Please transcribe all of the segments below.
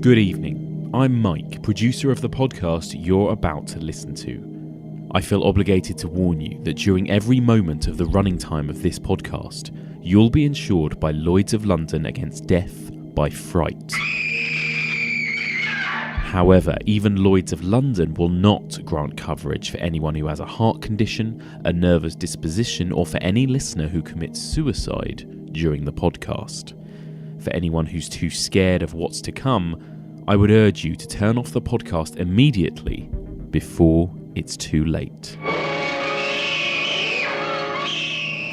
Good evening. I'm Mike, producer of the podcast you're about to listen to. I feel obligated to warn you that during every moment of the running time of this podcast, you'll be insured by Lloyd's of London against death by fright. However, even Lloyd's of London will not grant coverage for anyone who has a heart condition, a nervous disposition, or for any listener who commits suicide during the podcast. For anyone who's too scared of what's to come, I would urge you to turn off the podcast immediately before it's too late.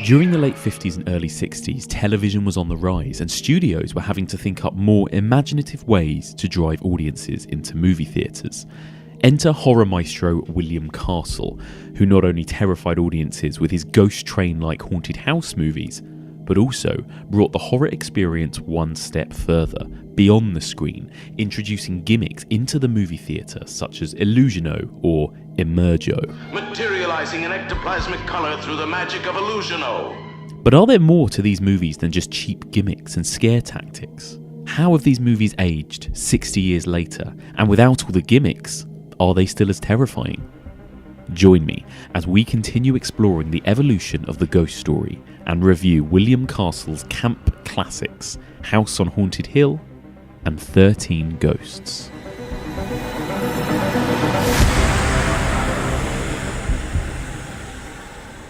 During the late 50s and early 60s, television was on the rise and studios were having to think up more imaginative ways to drive audiences into movie theatres. Enter horror maestro William Castle, who not only terrified audiences with his ghost train-like haunted house movies, but also brought the horror experience one step further, beyond the screen, introducing gimmicks into the movie theatre such as Illusiono or Emergo. Materializing an ectoplasmic colour through the magic of Illusiono. But are there more to these movies than just cheap gimmicks and scare tactics? How have these movies aged 60 years later, and without all the gimmicks, are they still as terrifying? Join me as we continue exploring the evolution of the ghost story and review William Castle's camp classics, House on Haunted Hill and 13 Ghosts.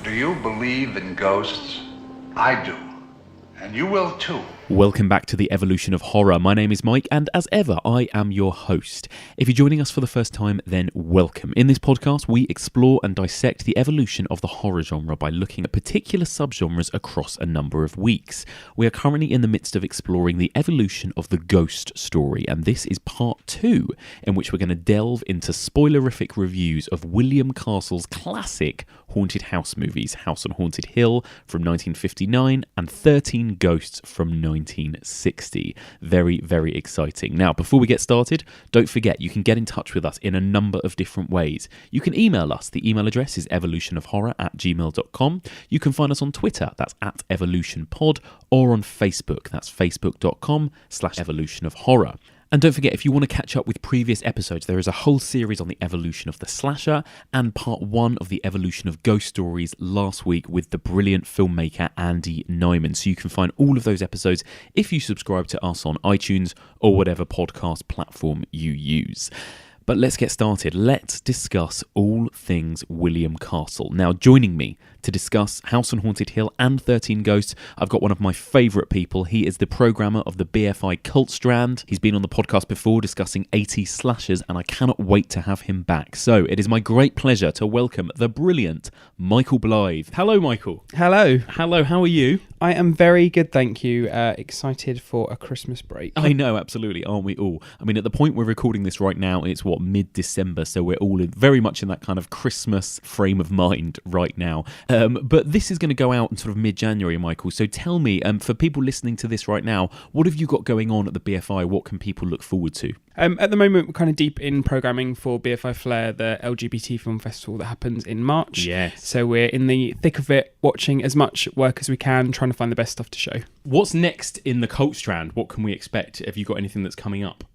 Do you believe in ghosts? I do. And you will too. Welcome back to the Evolution of Horror. My name is Mike, and as ever, I am your host. If you're joining us for the first time, then welcome. In this podcast, we explore and dissect the evolution of the horror genre by looking at particular subgenres across a number of weeks. We are currently in the midst of exploring the evolution of the ghost story, and this is part 2, in which we're going to delve into spoilerific reviews of William Castle's classic haunted house movies, House on Haunted Hill from 1959 and 13 Ghosts from 1960. Very, very exciting. Now, before we get started, don't forget you can get in touch with us in a number of different ways. You can email us. The email address is evolutionofhorror@gmail.com. You can find us on Twitter, that's @evolutionpod, or on Facebook, that's facebook.com/evolutionofhorror. And don't forget, if you want to catch up with previous episodes, there is a whole series on the evolution of the slasher and part 1 of the evolution of ghost stories last week with the brilliant filmmaker Andy Nyman. So you can find all of those episodes if you subscribe to us on iTunes or whatever podcast platform you use. But let's get started. Let's discuss all things William Castle. Now, joining me to discuss House on Haunted Hill and 13 Ghosts, I've got one of my favourite people. He is the programmer of the BFI Cult Strand. He's been on the podcast before discussing 80s slashers, and I cannot wait to have him back. So it is my great pleasure to welcome the brilliant Michael Blyth. Hello, Michael. Hello. Hello, how are you? I am very good, thank you. Excited for a Christmas break. I know, absolutely, aren't we all? I mean, at the point we're recording this right now, it's mid-December, so we're all very much in that kind of Christmas frame of mind right now. But this is going to go out in sort of mid-January, Michael. So tell me, for people listening to this right now, what have you got going on at the BFI? What can people look forward to? At the moment, we're kind of deep in programming for BFI Flair, the LGBT film festival that happens in March. Yes. So we're in the thick of it, watching as much work as we can, trying to find the best stuff to show. What's next in the Cult Strand? What can we expect? Have you got anything that's coming up?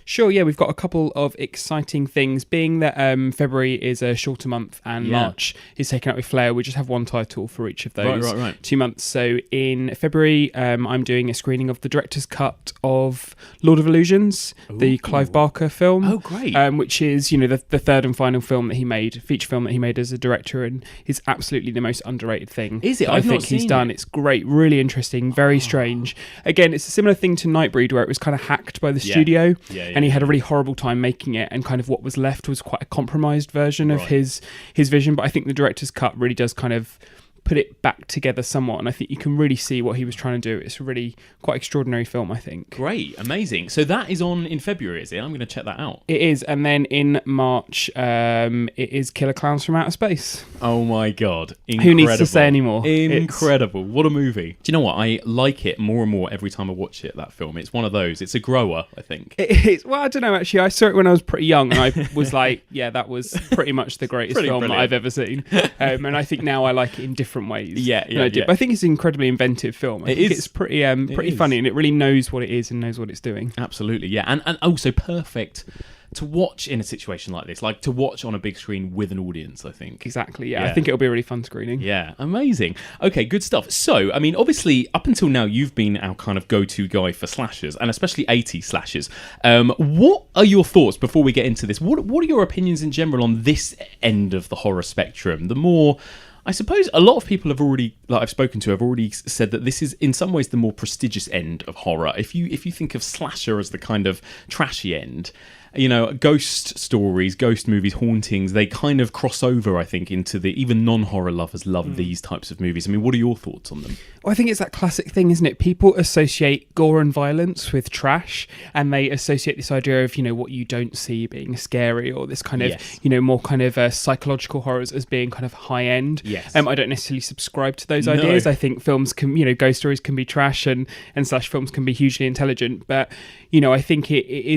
Sure, yeah, we've got a couple of exciting things. Being that February is a shorter month and March is taken up with Flair, we just have one title for each of those 2 months. So in February, I'm doing a screening of the director's cut of Lord of Illusions, the Clive Barker film. Oh, great. Which is, the third and final film that he made, feature film that he made as a director, and is absolutely the most underrated thing. Is it? I think he's done. It's great, really interesting, very strange. Again, it's a similar thing to Nightbreed, where it was kind of hacked by the studio. And he had a really horrible time making it, and kind of what was left was quite a compromised version of his vision. But I think the director's cut really does kind of put it back together somewhat, and I think you can really see what he was trying to do. It's a really quite extraordinary film, I think. Great, amazing. So that is on in February, is it? I'm going to check that out. It is, and then in March, it is Killer Clowns from Outer Space. Oh my God, incredible. Who needs to say anymore? Incredible. What a movie. Do you know what? I like it more and more every time I watch it, that film. It's one of those. It's a grower, I think. It is. Well, I don't know, actually. I saw it when I was pretty young, and I was like, yeah, that was pretty much the greatest film that I've ever seen. And I think now I like it in different different ways. Yeah. But I think it's an incredibly inventive film. I think it's pretty funny, and it really knows what it is and knows what it's doing. Absolutely, yeah, and also perfect to watch in a situation like this, like to watch on a big screen with an audience, I think. Exactly, yeah. I think it'll be a really fun screening. Yeah, amazing. Okay, good stuff. So, I mean, obviously, up until now, you've been our kind of go-to guy for slashers, and especially 80s slashers. What are your thoughts, before we get into this, what are your opinions in general on this end of the horror spectrum? The more... I suppose a lot of people have already, like I've spoken to, have already said that this is in some ways the more prestigious end of horror. If you think of slasher as the kind of trashy end, you know, ghost stories, ghost movies, hauntings, they kind of cross over, I think, into the... Even non-horror lovers love these types of movies. I mean, what are your thoughts on them? Well, I think it's that classic thing, isn't it? People associate gore and violence with trash, and they associate this idea of, you know, what you don't see being scary, or this kind of, you know, more kind of psychological horrors as being kind of high-end. Yes. I don't necessarily subscribe to those ideas. I think films can, you know, ghost stories can be trash, and slash films can be hugely intelligent, but, you know, I think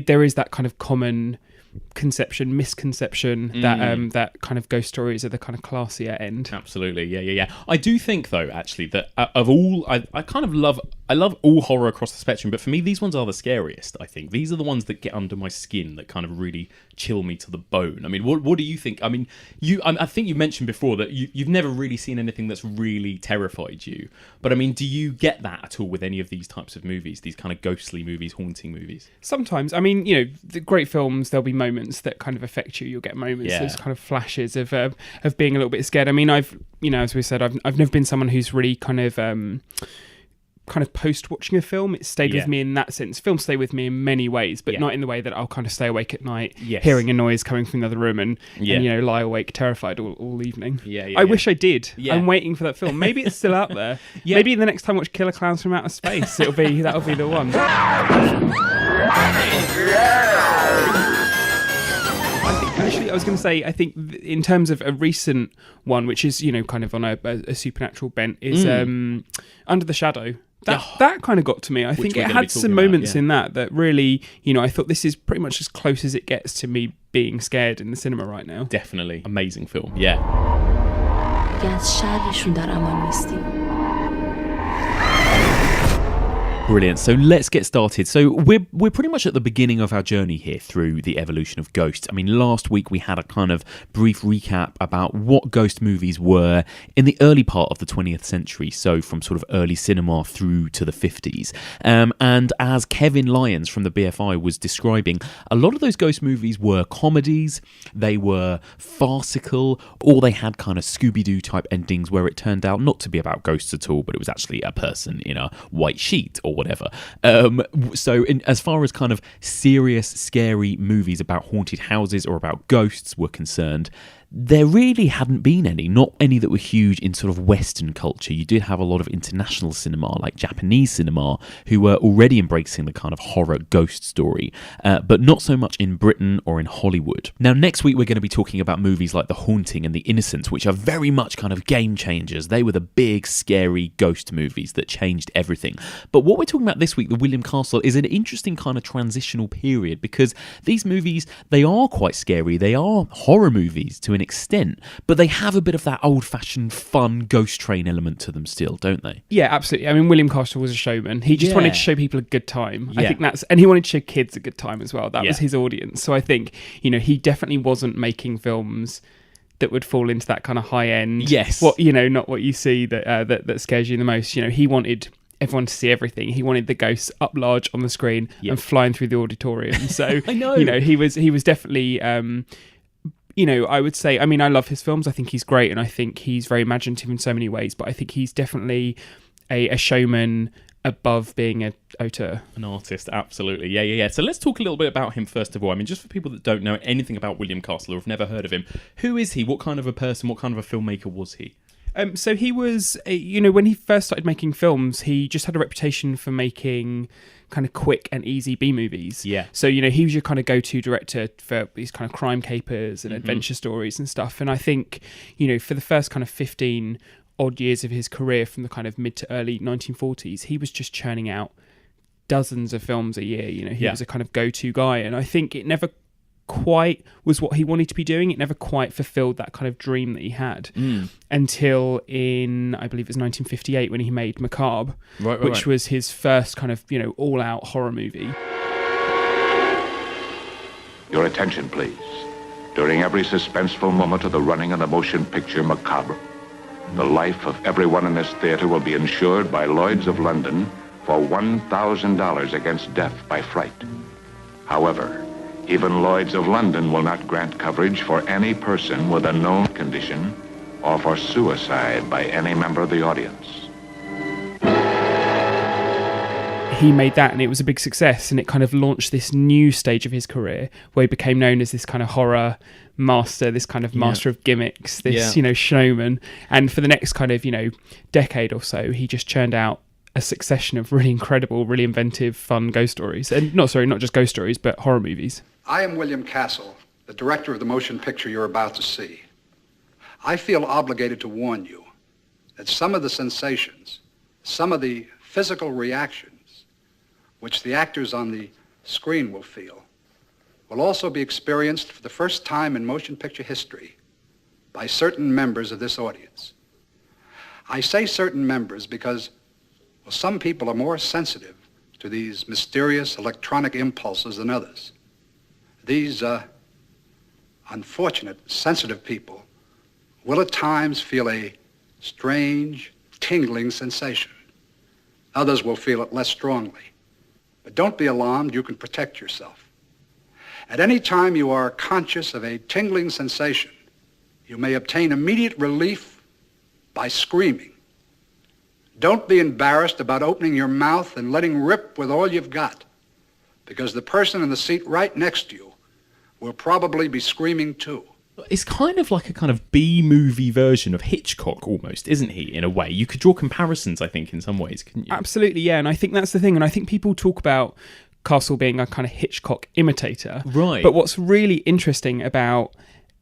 there is that kind of common misconception that kind of ghost stories are the kind of classier end. Absolutely, yeah. I do think, though, actually, that of all, I kind of love all horror across the spectrum, but for me, these ones are the scariest, I think. These are the ones that get under my skin, that kind of really chill me to the bone. I mean, what do you think? I mean, I think you mentioned before that you've never really seen anything that's really terrified you, but I mean, do you get that at all with any of these types of movies, these kind of ghostly movies, haunting movies? Sometimes. I mean, you know, the great films, there'll be moments that kind of affect you. You'll get moments, those kind of flashes of being a little bit scared. I mean, I've, you know, as we said, I've never been someone who's really kind of post watching a film. It stayed with me in that sense. Films stay with me in many ways, but not in the way that I'll kind of stay awake at night hearing a noise coming from the other room and you know, lie awake terrified all evening. I wish I did. I'm waiting for that film. Maybe it's still out there. Maybe the next time I watch Killer Clowns from Outer Space, that'll be the one. Actually, I was going to say, I think in terms of a recent one, which is, you know, kind of on a supernatural bent, is Under the Shadow. That kind of got to me. I think it had some moments in that really, you know, I thought this is pretty much as close as it gets to me being scared in the cinema right now. Definitely. Amazing film, yeah. Brilliant. So let's get started. So we're pretty much at the beginning of our journey here through the evolution of ghosts. I mean, last week we had a kind of brief recap about what ghost movies were in the early part of the 20th century, so from sort of early cinema through to the 50s. And as Kevin Lyons from the BFI was describing, a lot of those ghost movies were comedies, they were farcical, or they had kind of Scooby-Doo type endings where it turned out not to be about ghosts at all, but it was actually a person in a white sheet or whatever. So as far as kind of serious, scary movies about haunted houses or about ghosts were concerned, there really hadn't been any, not any that were huge in sort of Western culture. You did have a lot of international cinema, like Japanese cinema, who were already embracing the kind of horror ghost story, but not so much in Britain or in Hollywood. Now, next week, we're going to be talking about movies like The Haunting and The Innocents, which are very much kind of game changers. They were the big, scary ghost movies that changed everything. But what we're talking about this week, The William Castle, is an interesting kind of transitional period, because these movies, they are quite scary. They are horror movies to an extent, but they have a bit of that old-fashioned fun ghost train element to them still, don't they? Yeah, absolutely. I mean, William Castle was a showman. He just wanted to show people a good time. I think and he wanted to show kids a good time as well. That was his audience. So I think, you know, he definitely wasn't making films that would fall into that kind of high end. Yes. What, you know, not what you see that scares you the most. You know, he wanted everyone to see everything. He wanted the ghosts up large on the screen and flying through the auditorium. So I know. You know, he was definitely you know, I would say, I mean, I love his films. I think he's great, and I think he's very imaginative in so many ways, but I think he's definitely a showman above being an auteur. An artist, absolutely. Yeah. So let's talk a little bit about him first of all. I mean, just for people that don't know anything about William Castle or have never heard of him, who is he? What kind of a person, what kind of a filmmaker was he? So he was, you know, when he first started making films, he just had a reputation for making kind of quick and easy B-movies. Yeah. So, you know, he was your kind of go-to director for these kind of crime capers and adventure stories and stuff. And I think, you know, for the first kind of 15 odd years of his career from the kind of mid to early 1940s, he was just churning out dozens of films a year. You know, he was a kind of go-to guy. And I think it never quite was what he wanted to be doing. It never quite fulfilled that kind of dream that he had until in, I believe it was 1958 when he made Macabre, which was his first kind of, all-out horror movie. Your attention, please. During every suspenseful moment of the running of the motion picture Macabre, the life of everyone in this theater will be insured by Lloyd's of London for $1,000 against death by fright. However, even Lloyd's of London will not grant coverage for any person with a known condition or for suicide by any member of the audience. He made that and it was a big success, and it kind of launched this new stage of his career where he became known as this kind of horror master, this kind of master of gimmicks, this, showman. And for the next kind of, decade or so, he just churned out a succession of really incredible, really inventive, fun ghost stories. And not just ghost stories, but horror movies. I am William Castle, the director of the motion picture you're about to see. I feel obligated to warn you that some of the sensations, some of the physical reactions which the actors on the screen will feel, will also be experienced for the first time in motion picture history by certain members of this audience. I say certain members because, well, some people are more sensitive to these mysterious electronic impulses than others. These unfortunate, sensitive people will at times feel a strange, tingling sensation. Others will feel it less strongly. But don't be alarmed, you can protect yourself. At any time you are conscious of a tingling sensation, you may obtain immediate relief by screaming. Don't be embarrassed about opening your mouth and letting rip with all you've got, because the person in the seat right next to you will probably be screaming too. It's kind of like a kind of B-movie version of Hitchcock almost, isn't he, in a way? You could draw comparisons, I think, in some ways, couldn't you? Absolutely, yeah. And I think that's the thing. And I think people talk about Castle being a kind of Hitchcock imitator. Right. But what's really interesting about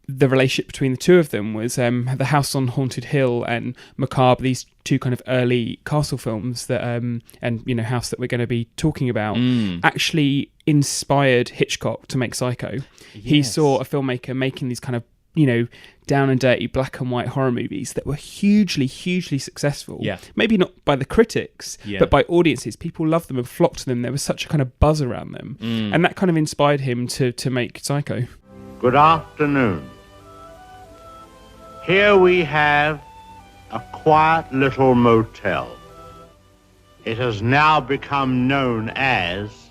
the relationship between the two of them was The House on Haunted Hill and Macabre, these two kind of early Castle films that House that we're going to be talking about, actually inspired Hitchcock to make Psycho. Yes. He saw a filmmaker making these kind of down and dirty black and white horror movies that were hugely, hugely successful. Yeah. Maybe not by the critics, but by audiences. People loved them and flocked to them. There was such a kind of buzz around them. And that kind of inspired him to make Psycho. Good afternoon. Here we have a quiet little motel. It has now become known as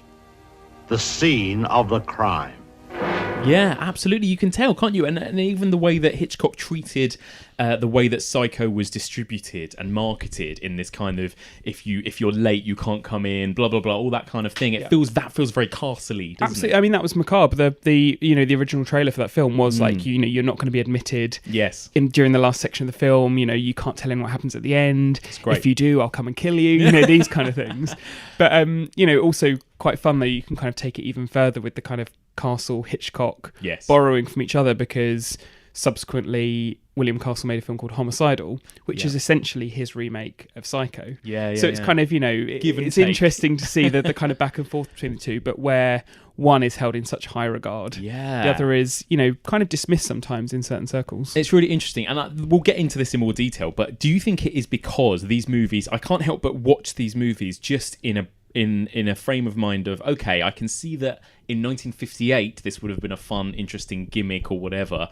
the scene of the crime. Yeah, absolutely. You can tell, can't you? And even the way that Hitchcock treated the way that Psycho was distributed and marketed in this kind of if you're late you can't come in, blah blah blah, all that kind of thing. It feels very Castle-y, doesn't Absolutely. it? I mean, that was Macabre. The original trailer for that film was like you're not going to be admitted. Yes. During the last section of the film, you can't tell him what happens at the end. It's great. If you do, I'll come and kill you. These kind of things. But also quite fun though. You can kind of take it even further with the kind of Castle Hitchcock borrowing from each other, because subsequently William Castle made a film called Homicidal, which is essentially his remake of Psycho. So it's kind of, it's interesting to see the kind of back and forth between the two, but where one is held in such high regard, the other is, kind of dismissed sometimes in certain circles. It's really interesting, and we'll get into this in more detail, but do you think it is because these movies, I can't help but watch these movies just in a frame of mind of, okay, I can see that in 1958 this would have been a fun, interesting gimmick or whatever.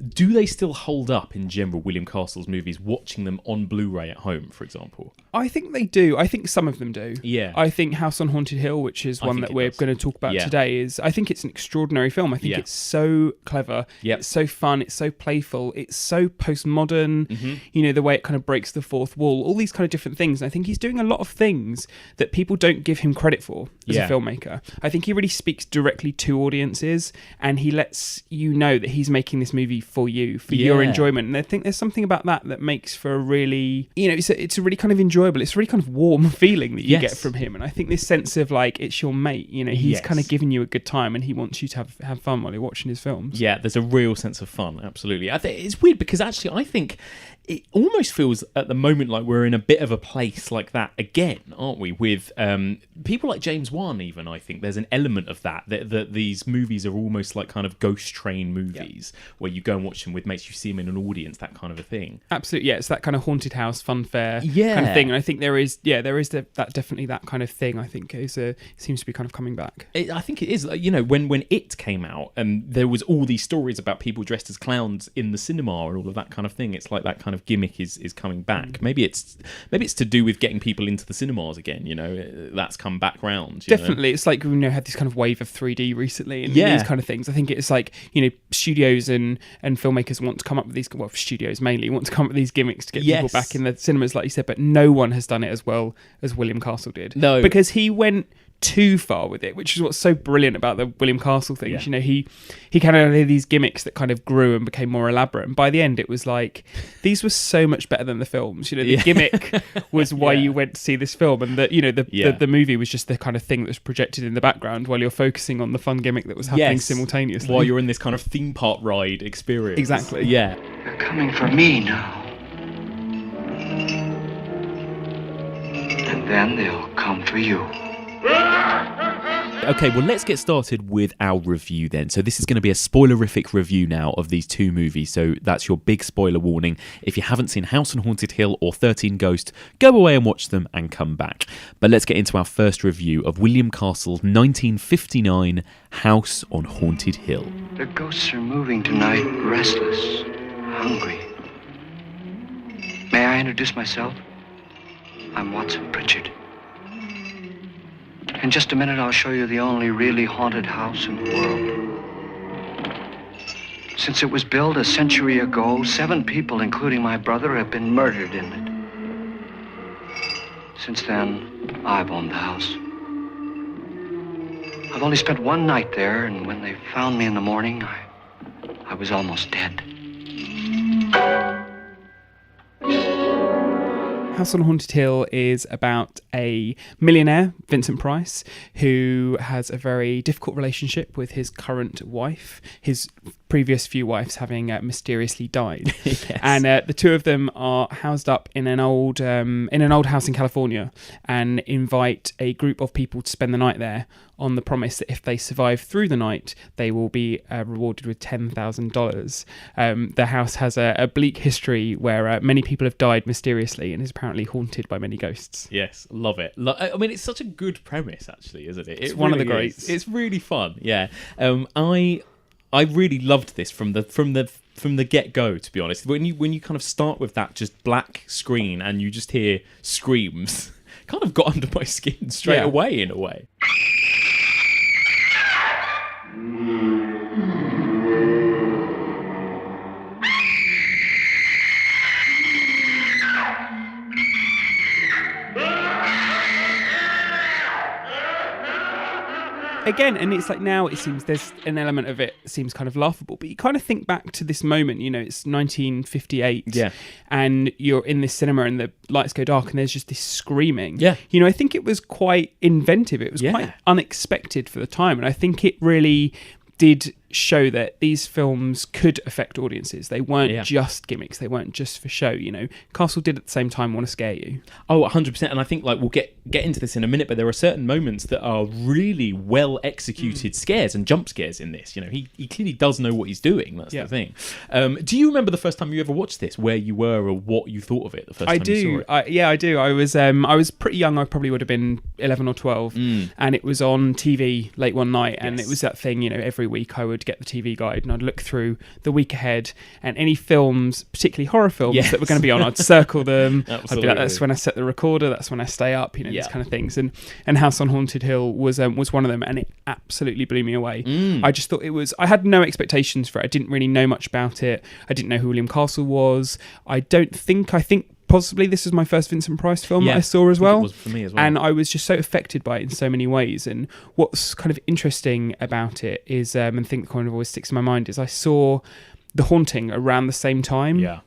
Do they still hold up in general, William Castle's movies, watching them on Blu-ray at home, for example? I think they do. I think some of them do. Yeah. I think House on Haunted Hill, which is one that we're going to talk about today, I think it's an extraordinary film. I think it's so clever. It's so fun. It's so playful. It's so postmodern. The way it kind of breaks the fourth wall, all these kind of different things. And I think he's doing a lot of things that people don't give him credit for as a filmmaker. I think he really speaks directly to audiences, and he lets you know that he's making this movie for you, for your enjoyment. And I think there's something about that makes for a really, it's a really kind of enjoyable, it's a really kind of warm feeling that you get from him. And I think this sense of like, it's your mate, he's kind of giving you a good time, and he wants you to have fun while you're watching his films. Yeah, there's a real sense of fun, absolutely. I think it's weird because actually I think it almost feels at the moment like we're in a bit of a place like that again, aren't we? With people like James Wan, even, I think there's an element of that these movies are almost like kind of ghost train movies where you go and watch them with mates, you see them in an audience, that kind of a thing. Absolutely, yeah. It's that kind of haunted house, fun fair kind of thing. And I think there is that definitely that kind of thing. I think seems to be kind of coming back. I think it is. You know, when It came out, and there was all these stories about people dressed as clowns in the cinema and all of that kind of thing. It's like that kind of gimmick is coming back. Maybe it's to do with getting people into the cinemas again. You know, that's come back round. Definitely, it's like had this kind of wave of 3D recently, and these kind of things. I think it's like studios and filmmakers want to come up with these. Well, studios mainly want to come up with these gimmicks to get people back in the cinemas, like you said. But no one has done it as well as William Castle did. No, because he went too far with it, which is what's so brilliant about the William Castle things. He kind of had these gimmicks that kind of grew and became more elaborate, and by the end it was like these were so much better than the films. The gimmick was why you went to see this film, and the movie was just the kind of thing that was projected in the background while you're focusing on the fun gimmick that was happening simultaneously while you're in this kind of theme park ride experience. Exactly. They're coming for me now, and then they'll come for you. Okay, well, let's get started with our review then. So this is going to be a spoilerific review now of these two movies. So that's your big spoiler warning. If you haven't seen House on Haunted Hill or 13 Ghosts, go away and watch them and come back. But let's get into our first review of William Castle's 1959 House on Haunted Hill. The ghosts are moving tonight, restless, hungry. May I introduce myself? I'm Watson Pritchard. In just a minute, I'll show you the only really haunted house in the world. Since it was built a century ago, 7 people, including my brother, have been murdered in it. Since then, I've owned the house. I've only spent one night there, and when they found me in the morning, I was almost dead. House on Haunted Hill is about a millionaire, Vincent Price, who has a very difficult relationship with his current wife, his previous few wives having mysteriously died. Yes. And the two of them are housed up in an old house in California and invite a group of people to spend the night there on the promise that if they survive through the night, they will be rewarded with $10,000. The house has a bleak history where many people have died mysteriously and is apparently haunted by many ghosts. Yes, love it. I mean, it's such a good premise, actually, isn't it? It's one of the greats. It's really fun. Yeah, I really loved this from the get-go, to be honest. When you kind of start with that just black screen and you just hear screams, kind of got under my skin straight away, in a way. Again, and it's like now it seems there's an element of it seems kind of laughable, but you kind of think back to this moment, it's 1958 and you're in this cinema and the lights go dark and there's just this screaming. I think it was quite inventive. It was quite unexpected for the time, and I think it really did show that these films could affect audiences. They weren't just gimmicks. They weren't just for show. Castle did at the same time want to scare you. Oh, 100%. And I think we'll get into this in a minute, but there are certain moments that are really well executed scares and jump scares in this. He clearly does know what he's doing. That's the thing. Do you remember the first time you ever watched this, where you were or what you thought of it the first time you saw it? I do. I was pretty young. I probably would have been 11 or 12 and it was on TV late one night and it was that thing, every week I would get the TV guide and I'd look through the week ahead and any films, particularly horror films that were going to be on, I'd circle them. I'd be like, that's when I set the recorder, that's when I stay up, these kind of things. And House on Haunted Hill was one of them, and it absolutely blew me away. I just thought I had no expectations for it. I didn't really know much about it. I didn't know who William Castle was. I think possibly this was my first Vincent Price film that I saw as well. It was for me as well. And I was just so affected by it in so many ways. And what's kind of interesting about it is, and I think that kind of always sticks in my mind, is I saw The Haunting around the same time. Yeah.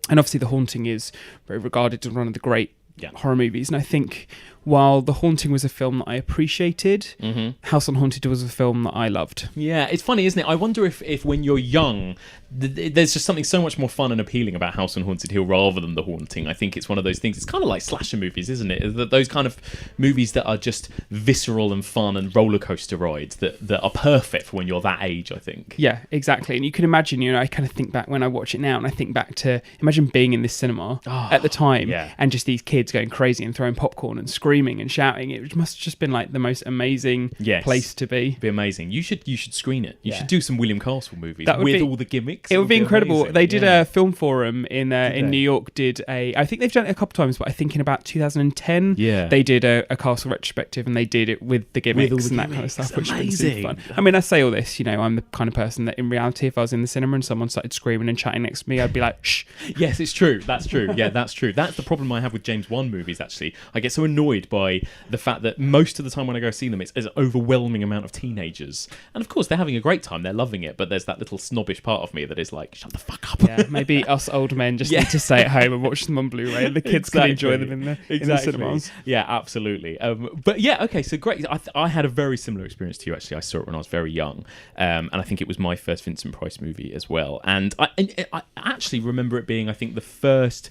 And obviously The Haunting is very regarded as one of the great horror movies. And I think while The Haunting was a film that I appreciated, House on Haunted was a film that I loved. Yeah, it's funny, isn't it? I wonder if when you're young, there's just something so much more fun and appealing about House on Haunted Hill rather than The Haunting. I think it's one of those things. It's kind of like slasher movies, isn't it? Those kind of movies that are just visceral and fun and roller coaster rides that are perfect for when you're that age, I think. Yeah, exactly. And you can imagine, I kind of think back when I watch it now, and I think back to imagine being in this cinema at the time, and just these kids going crazy and throwing popcorn and screaming and shouting. It must have just been like the most amazing place to be. It'd be amazing. You should screen it. You should do some William Castle movies with all the gimmicks. It would be incredible. Amazing. They did a film forum in New York. I think they've done it a couple times, but I think in about 2010, they did a Castle retrospective, and they did it with the gimmicks and that kind of stuff, which was super fun. I mean, I say all this, I'm the kind of person that in reality, if I was in the cinema and someone started screaming and chatting next to me, I'd be like, shh. Yes, it's true. That's true. Yeah, that's true. That's the problem I have with James Wan movies, actually. I get so annoyed by the fact that most of the time when I go see them, it's an overwhelming amount of teenagers. And of course, they're having a great time. They're loving it. But there's that little snobbish part of me that is like, shut the fuck up. Yeah, maybe us old men just need to stay at home and watch them on Blu-ray, and the kids can enjoy them in the cinemas. Yeah, absolutely. But yeah, okay, so great. I had a very similar experience to you, actually. I saw it when I was very young. And I think it was my first Vincent Price movie as well. And I actually remember it being, I think, the first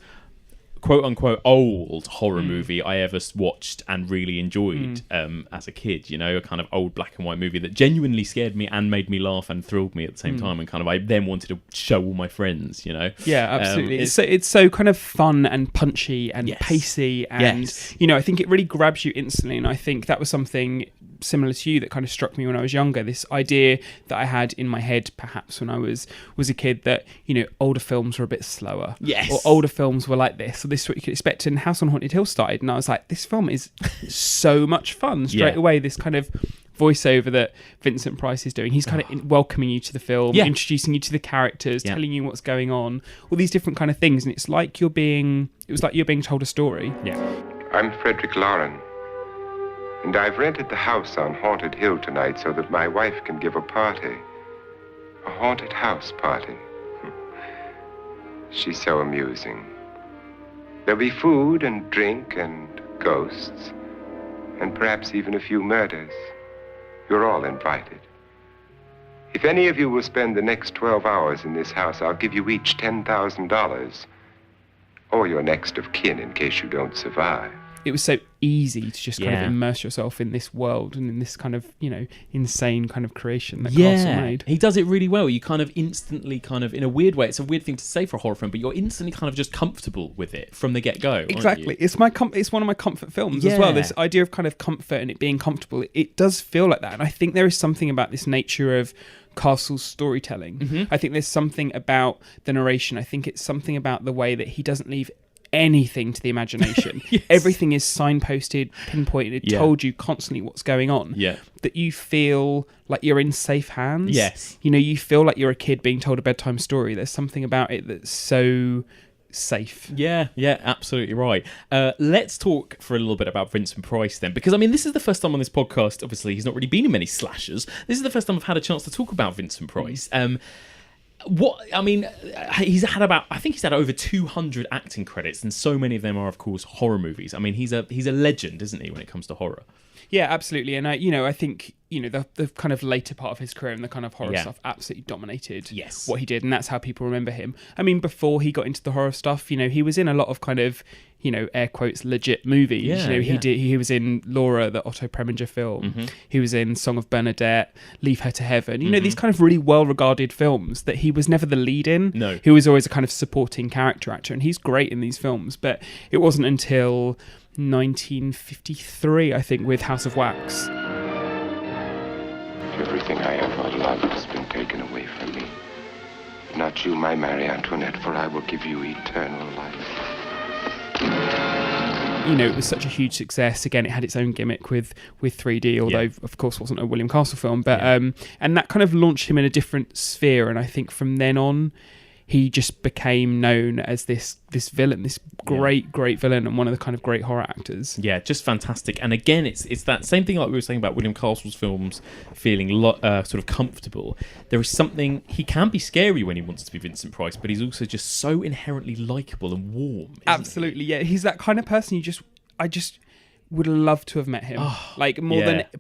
quote-unquote old horror movie I ever watched and really enjoyed as a kid, a kind of old black and white movie that genuinely scared me and made me laugh and thrilled me at the same time, and kind of I then wanted to show all my friends, Yeah, absolutely. It's so kind of fun and punchy and pacey, and I think it really grabs you instantly, and I think that was something similar to you that kind of struck me when I was younger, this idea that I had in my head perhaps when I was a kid that older films were a bit slower, or older films were like this, or this is what you could expect. And House on Haunted Hill started, and I was like, this film is so much fun straight away. This kind of voiceover that Vincent Price is doing, he's kind of welcoming you to the film, introducing you to the characters, telling you what's going on, all these different kind of things, and it was like you're being told a story. I'm Frederick Lauren, and I've rented the house on Haunted Hill tonight so that my wife can give a party. A haunted house party. She's so amusing. There'll be food and drink and ghosts, and perhaps even a few murders. You're all invited. If any of you will spend the next 12 hours in this house, I'll give you each $10,000, or your next of kin in case you don't survive. It was so easy to just kind of immerse yourself in this world and in this kind of, insane kind of creation that Castle made. He does it really well. You kind of instantly in a weird way, it's a weird thing to say for a horror film, but you're instantly kind of just comfortable with it from the get-go. Exactly. It's one of my comfort films as well. This idea of kind of comfort and it being comfortable, it does feel like that. And I think there is something about this nature of Castle's storytelling. I think there's something about the narration. I think it's something about the way that he doesn't leave anything to the imagination. Everything is signposted, pinpointed, told you constantly what's going on. That you feel like you're in safe hands. You feel like you're a kid being told a bedtime story. There's something about it that's so safe. Yeah, absolutely right. Let's talk for a little bit about Vincent Price then, because this is the first time on this podcast, obviously he's not really been in many slashers. This is the first time I've had a chance to talk about Vincent Price. He's had over 200 acting credits, and so many of them are, of course, horror movies. He's a legend, isn't he, when it comes to horror? Yeah, absolutely. And I think the kind of later part of his career and the kind of horror stuff absolutely dominated what he did, and that's how people remember him. Before he got into the horror stuff, he was in a lot of kind of air quotes legit movies. He was in Laura, the Otto Preminger film. He was in Song of Bernadette, Leave Her to Heaven. These kind of really well-regarded films that he was never the lead in. No, he was always a kind of supporting character actor, and he's great in these films. But it wasn't until 1953, I think, with House of Wax. Everything I ever loved has been taken away from me. Not you, my Marie Antoinette, for I will give you eternal life. It was such a huge success. Again, it had its own gimmick with 3D, although of course wasn't a William Castle film. But and that kind of launched him in a different sphere. And I think from then on, he just became known as this villain, this great villain, and one of the kind of great horror actors. Yeah, just fantastic. And again, it's that same thing like we were saying about William Castle's films feeling sort of comfortable. There is something, he can be scary when he wants to be Vincent Price, but he's also just so inherently likeable and warm. Absolutely, yeah. He's that kind of person would love to have met him,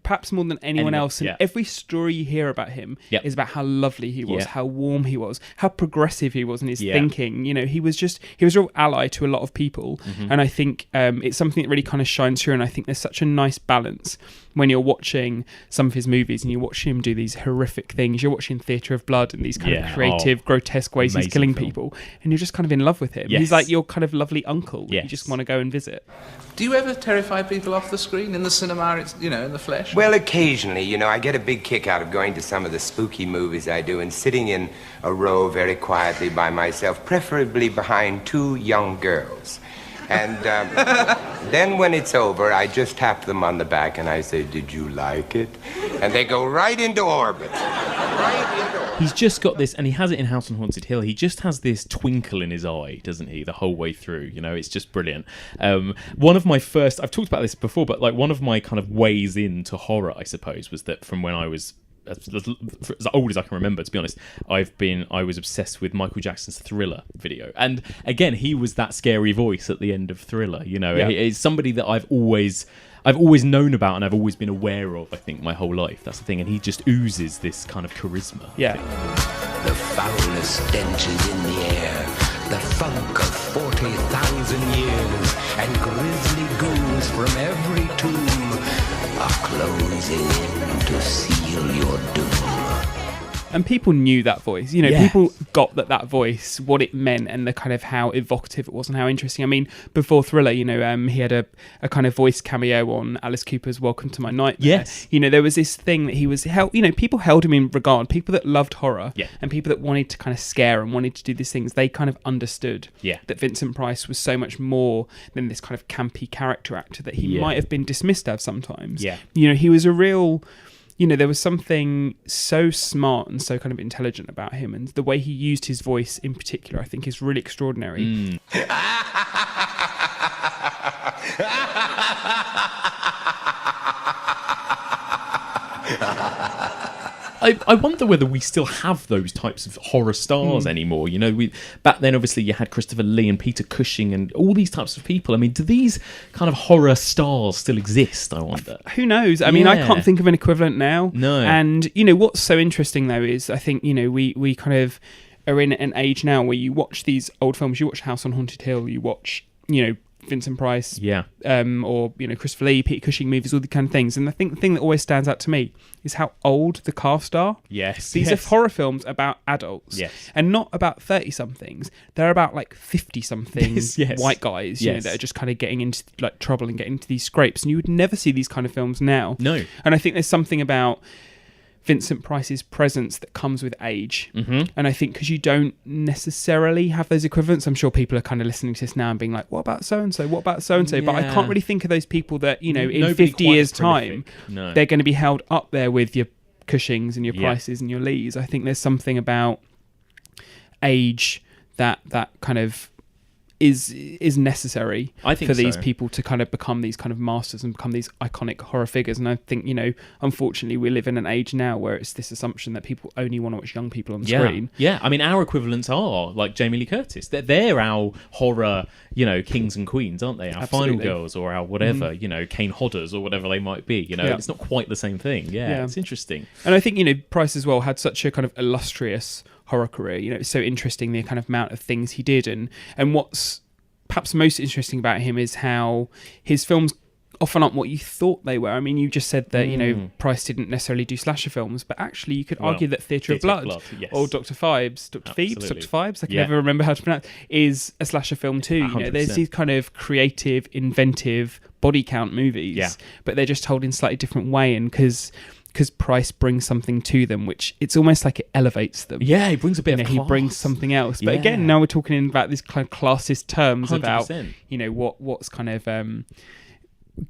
perhaps more than anyone else. And every story you hear about him is about how lovely he was, how warm he was, how progressive he was in his thinking. He was a real ally to a lot of people. And I think it's something that really kind of shines through. And I think there's such a nice balance when you're watching some of his movies and you watch him do these horrific things. You're watching Theatre of Blood and these kind of creative, grotesque ways he's killing people, and you're just kind of in love with him. He's like your kind of lovely uncle that you just want to go and visit. Do you ever terrify people off the screen in the cinema? It's, in the flesh. Well, occasionally, I get a big kick out of going to some of the spooky movies I do and sitting in a row very quietly by myself, preferably behind two young girls. And then when it's over, I just tap them on the back and I say, "Did you like it?" And they go right into orbit. He's just got this, and he has it in House on Haunted Hill. He just has this twinkle in his eye, doesn't he, the whole way through? It's just brilliant. One of my first, I've talked about this before, but like one of my kind of ways into horror, I suppose, was that from when I was as old as I can remember, to be honest, I was obsessed with Michael Jackson's Thriller video, and again, he was that scary voice at the end of Thriller. It's somebody that I've always known about and I've always been aware of. I think my whole life, that's the thing, and he just oozes this kind of charisma. Yeah. The foulest stench is in the air, the funk of 40,000 years, and grisly ghouls from every tomb are closing in to seal your doom. And people knew that voice. People got that voice, what it meant, and the kind of how evocative it was and how interesting. I mean, before Thriller, he had a kind of voice cameo on Alice Cooper's Welcome to My Nightmare. Yes. There was this thing that he was held, people held him in regard. People that loved horror and people that wanted to kind of scare and wanted to do these things, they kind of understood that Vincent Price was so much more than this kind of campy character actor that he might have been dismissed as sometimes. Yeah. He was a real... there was something so smart and so kind of intelligent about him, and the way he used his voice in particular, I think, is really extraordinary. I wonder whether we still have those types of horror stars anymore. Back then, obviously, you had Christopher Lee and Peter Cushing and all these types of people. I mean, do these kind of horror stars still exist, I wonder? Who knows? I mean, I can't think of an equivalent now. No. And, what's so interesting, though, is I think, we kind of are in an age now where you watch these old films, you watch House on Haunted Hill, you watch, Vincent Price, or Christopher Lee, Peter Cushing movies, all the kind of things. And I think the thing that always stands out to me is how old the cast are. Yes, these are horror films about adults, and not about 30-somethings. They're about like 50-somethings white guys, that are just kind of getting into like trouble and getting into these scrapes. And you would never see these kind of films now. No, and I think there's something about Vincent Price's presence that comes with age. And I think because you don't necessarily have those equivalents, I'm sure people are kind of listening to this now and being like, what about so-and-so, what about so-and-so? But I can't really think of those people that, in 50 years time, they're going to be held up there with your Cushings and your Prices and your Lees. I think there's something about age that kind of is necessary for these people to kind of become these kind of masters and become these iconic horror figures. And I think, unfortunately, we live in an age now where it's this assumption that people only want to watch young people on the screen. Yeah, I mean, our equivalents are like Jamie Lee Curtis. They're our horror, kings and queens, aren't they? Our Absolutely. Final Girls or our whatever, Kane Hodders or whatever they might be. It's not quite the same thing. Yeah, it's interesting. And I think, Price as well had such a kind of illustrious horror career. It's so interesting the kind of amount of things he did, and what's perhaps most interesting about him is how his films often aren't what you thought they were. I mean, you just said that Price didn't necessarily do slasher films, but actually you could argue that Theatre of Blood or Dr. Phibes, I can never remember how to pronounce, is a slasher film too. 100%. There's these kind of creative, inventive body count movies, but they're just told in a slightly different way, and because Price brings something to them, which it's almost like it elevates them. Yeah, he brings a bit of class. He brings something else. But again, now we're talking about these kind of classist terms 100%. About, what's kind of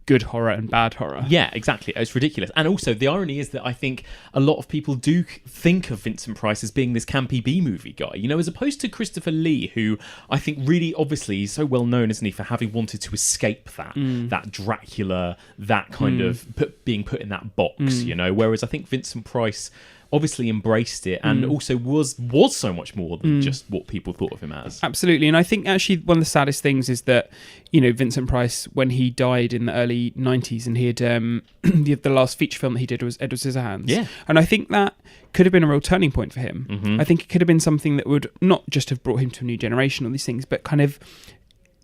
good horror and bad horror. Yeah, exactly. It's ridiculous. And also, the irony is that I think a lot of people do think of Vincent Price as being this campy B-movie guy, as opposed to Christopher Lee, who I think really, obviously, he's so well known, isn't he, for having wanted to escape that Dracula, that kind of being put in that box, whereas I think Vincent Price obviously embraced it and also was so much more than just what people thought of him as. Absolutely. And I think actually one of the saddest things is that, Vincent Price, when he died in the early 90s, and he had the last feature film that he did was Edward Scissorhands. Yeah. And I think that could have been a real turning point for him. Mm-hmm. I think it could have been something that would not just have brought him to a new generation, all these things, but kind of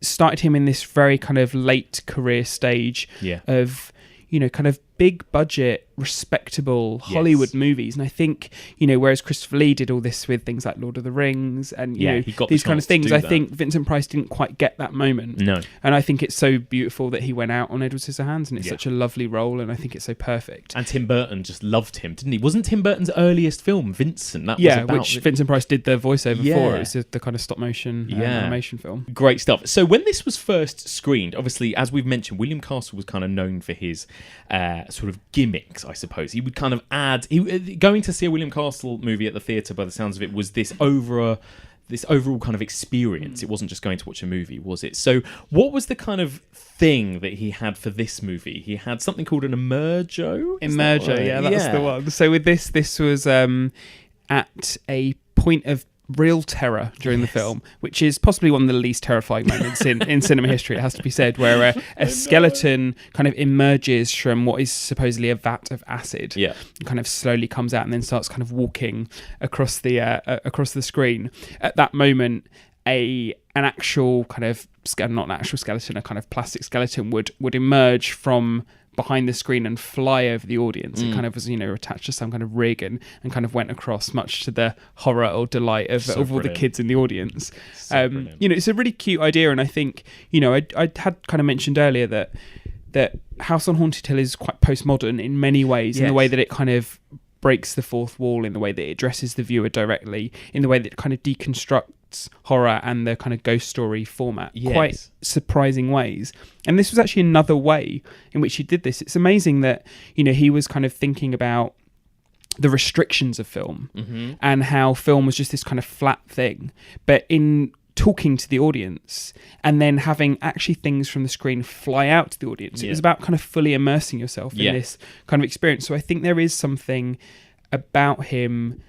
started him in this very kind of late career stage of, kind of big budget, respectable Hollywood movies. And I think, whereas Christopher Lee did all this with things like Lord of the Rings and, he got these kind of things, I that. think Vincent Price didn't quite get that moment. No. And I think it's so beautiful that he went out on Edward Scissorhands, and it's such a lovely role, and I think it's so perfect. And Tim Burton just loved him, didn't he? Wasn't Tim Burton's earliest film Vincent? That was about which Vincent Price did the voiceover for. It was the kind of stop motion animation film. Great stuff. So when this was first screened, obviously, as we've mentioned, William Castle was kind of known for his sort of gimmicks, I suppose. He would kind of add... going to see a William Castle movie at the theatre, by the sounds of it, was this overall kind of experience. It wasn't just going to watch a movie, was it? So what was the kind of thing that he had for this movie? He had something called an Emergo? That's the one. So with this was at a point of real terror during the film, which is possibly one of the least terrifying moments in cinema history, it has to be said, where a skeleton kind of emerges from what is supposedly a vat of acid, and kind of slowly comes out and then starts kind of walking across the screen. At that moment, an actual kind of not an actual skeleton, a kind of plastic skeleton would emerge from behind the screen and fly over the audience. It kind of was, attached to some kind of rig and kind of went across, much to the horror or delight of all the kids in the audience. It's a really cute idea, and I think, I had kind of mentioned earlier that House on Haunted Hill is quite postmodern in many ways, in the way that it kind of breaks the fourth wall, in the way that it addresses the viewer directly, in the way that it kind of deconstructs horror and the kind of ghost story format quite surprising ways. And this was actually another way in which he did this. It's amazing that he was kind of thinking about the restrictions of film and how film was just this kind of flat thing, but in talking to the audience and then having actually things from the screen fly out to the audience, it was about kind of fully immersing yourself in this kind of experience. So I think there is something about him,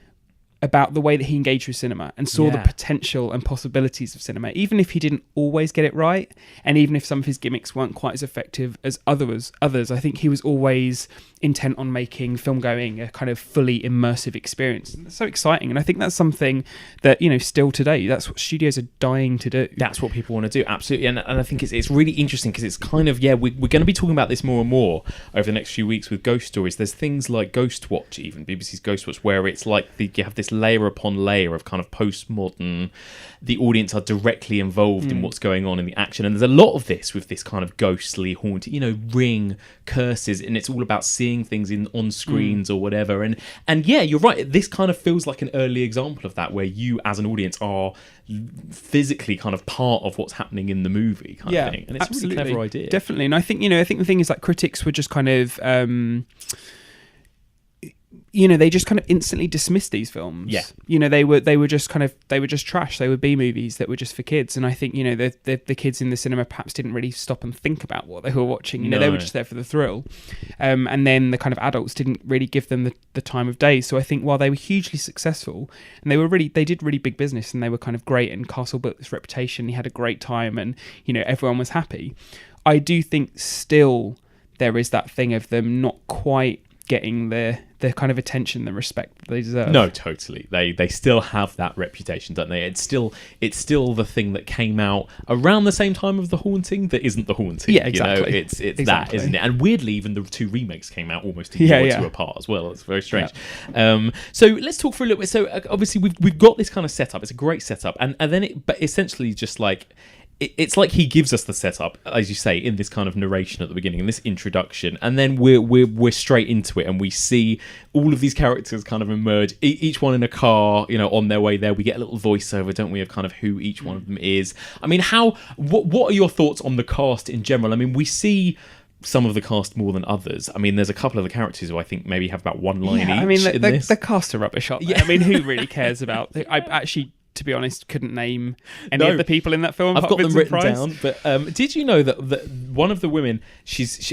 about the way that he engaged with cinema and saw the potential and possibilities of cinema, even if he didn't always get it right, and even if some of his gimmicks weren't quite as effective as others. I think he was always intent on making film going a kind of fully immersive experience. And that's so exciting, and I think that's something that still today, that's what studios are dying to do. That's what people want to do, absolutely. And I think it's really interesting because it's kind of we're going to be talking about this more and more over the next few weeks with ghost stories. There's things like Ghost Watch, even BBC's Ghost Watch, where it's like you have this layer upon layer of kind of postmodern. The audience are directly involved in what's going on in the action, and there's a lot of this with this kind of ghostly, haunted, ring, curses, and it's all about seeing things on screens or whatever. And you're right. This kind of feels like an early example of that, where you as an audience are physically kind of part of what's happening in the movie, kind of thing. And it's absolutely. a really clever idea, definitely. And I think the thing is, like, critics were just kind of they just kind of instantly dismissed these films. They were just trash. They were B movies that were just for kids. And I think the kids in the cinema perhaps didn't really stop and think about what they were watching. They were just there for the thrill. And then the kind of adults didn't really give them the time of day. So I think while they were hugely successful and they did really big business and they were kind of great, and Castle built this reputation, he had a great time, and everyone was happy, I do think still there is that thing of them not quite getting the kind of attention, the respect that they deserve. No, totally. They still have that reputation, don't they? It's still the thing that came out around the same time of The Haunting that isn't The Haunting. Yeah, exactly. It's exactly that, isn't it? And weirdly, even the two remakes came out almost a year or two apart as well. It's very strange. So let's talk for a little bit. So obviously we've got this kind of setup. It's a great setup, and then but essentially just like. It's like he gives us the setup, as you say, in this kind of narration at the beginning, in this introduction, and then we're straight into it, and we see all of these characters kind of emerge, each one in a car, on their way there. We get a little voiceover, don't we, of kind of who each one of them is. I mean, what are your thoughts on the cast in general? I mean, we see some of the cast more than others. I mean, there's a couple of the characters who I think maybe have about one line each. I mean, the cast are rubbish, aren't they? I mean, who really cares about? I actually to be honest, couldn't name any of the people in that film. I've got them Vincent written Price. down. But did you know that one of the women,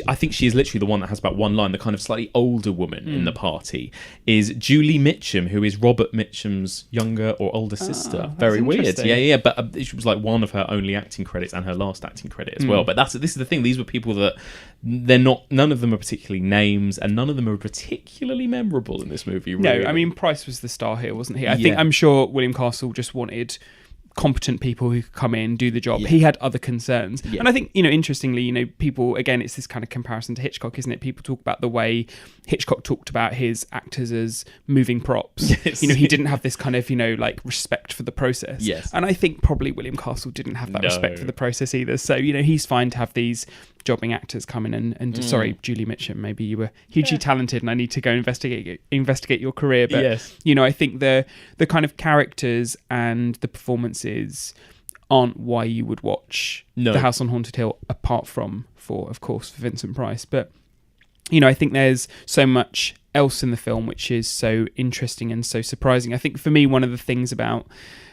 I think she is literally the one that has about one line, the kind of slightly older woman in the party, is Julie Mitchum, who is Robert Mitchum's younger or older sister. Very weird. Yeah. But she was like one of her only acting credits and her last acting credit as well. But this is the thing. These were people that none of them are particularly names, and none of them are particularly memorable in this movie. Really. No, I mean, Price was the star here, wasn't he? I'm sure William Castle just wanted competent people who could come in, do the job. He had other concerns. And I think, interestingly, people, again, it's this kind of comparison to Hitchcock, isn't it? People talk about the way Hitchcock talked about his actors as moving props. Yes. He didn't have this kind of, respect for the process. Yes. And I think probably William Castle didn't have that respect for the process either. So, he's fine to have these jobbing actors come in and sorry, Julie Mitchum, maybe you were hugely talented and I need to go investigate your career. But, I think the kind of characters and the performances aren't why you would watch The House on Haunted Hill, apart from for Vincent Price. But, I think there's so much else in the film which is so interesting and so surprising. I think for me, one of the things about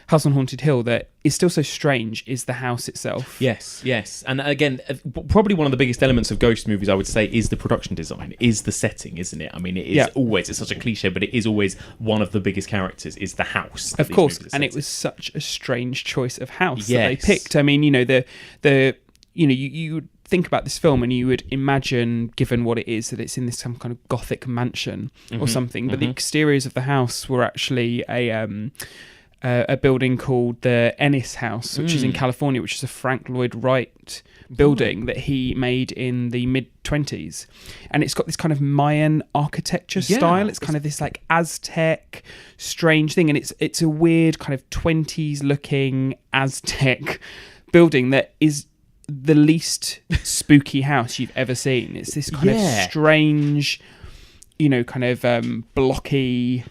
House on Haunted Hill that is still so strange is the house itself. Yes. And again, probably one of the biggest elements of ghost movies, I would say, is the production design, is the setting, isn't it? I mean, it is always, it's such a cliche, but it is always one of the biggest characters, is the house. Of course, and it was such a strange choice of house that they picked. I mean, you would think about this film and you would imagine, given what it is, that it's in this some kind of gothic mansion or something, but the exteriors of the house were actually a building called the Ennis House, which is in California, which is a Frank Lloyd Wright building that he made in the mid-20s. And it's got this kind of Mayan architecture style. It's kind of this like Aztec strange thing. And it's a weird kind of 20s looking Aztec building that is the least spooky house you've ever seen. It's this kind of strange, kind of blocky,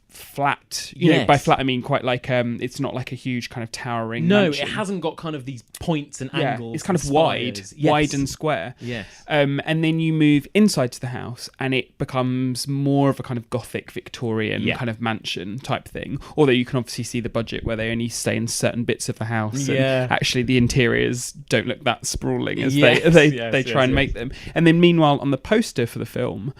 flat, by flat I mean quite like it's not like a huge kind of towering mansion. It hasn't got kind of these points and angles. It's kind of wide and square. And then you move inside to the house and it becomes more of a kind of gothic Victorian kind of mansion type thing, although you can obviously see the budget where they only stay in certain bits of the house and actually the interiors don't look that sprawling as they try and make them. And then meanwhile on the poster for the film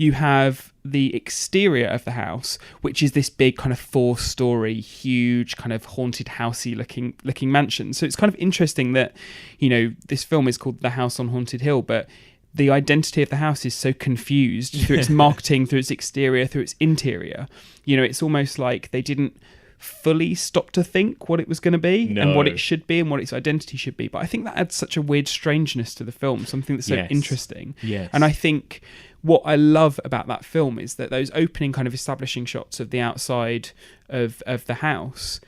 you have the exterior of the house, which is this big kind of 4-story, huge kind of haunted housey looking mansion. So it's kind of interesting that, this film is called The House on Haunted Hill, but the identity of the house is so confused through its marketing, through its exterior, through its interior. It's almost like they didn't fully stop to think what it was going to be and what it should be and what its identity should be. But I think that adds such a weird strangeness to the film, something that's so interesting. And I think what I love about that film is that those opening kind of establishing shots of the outside of the house,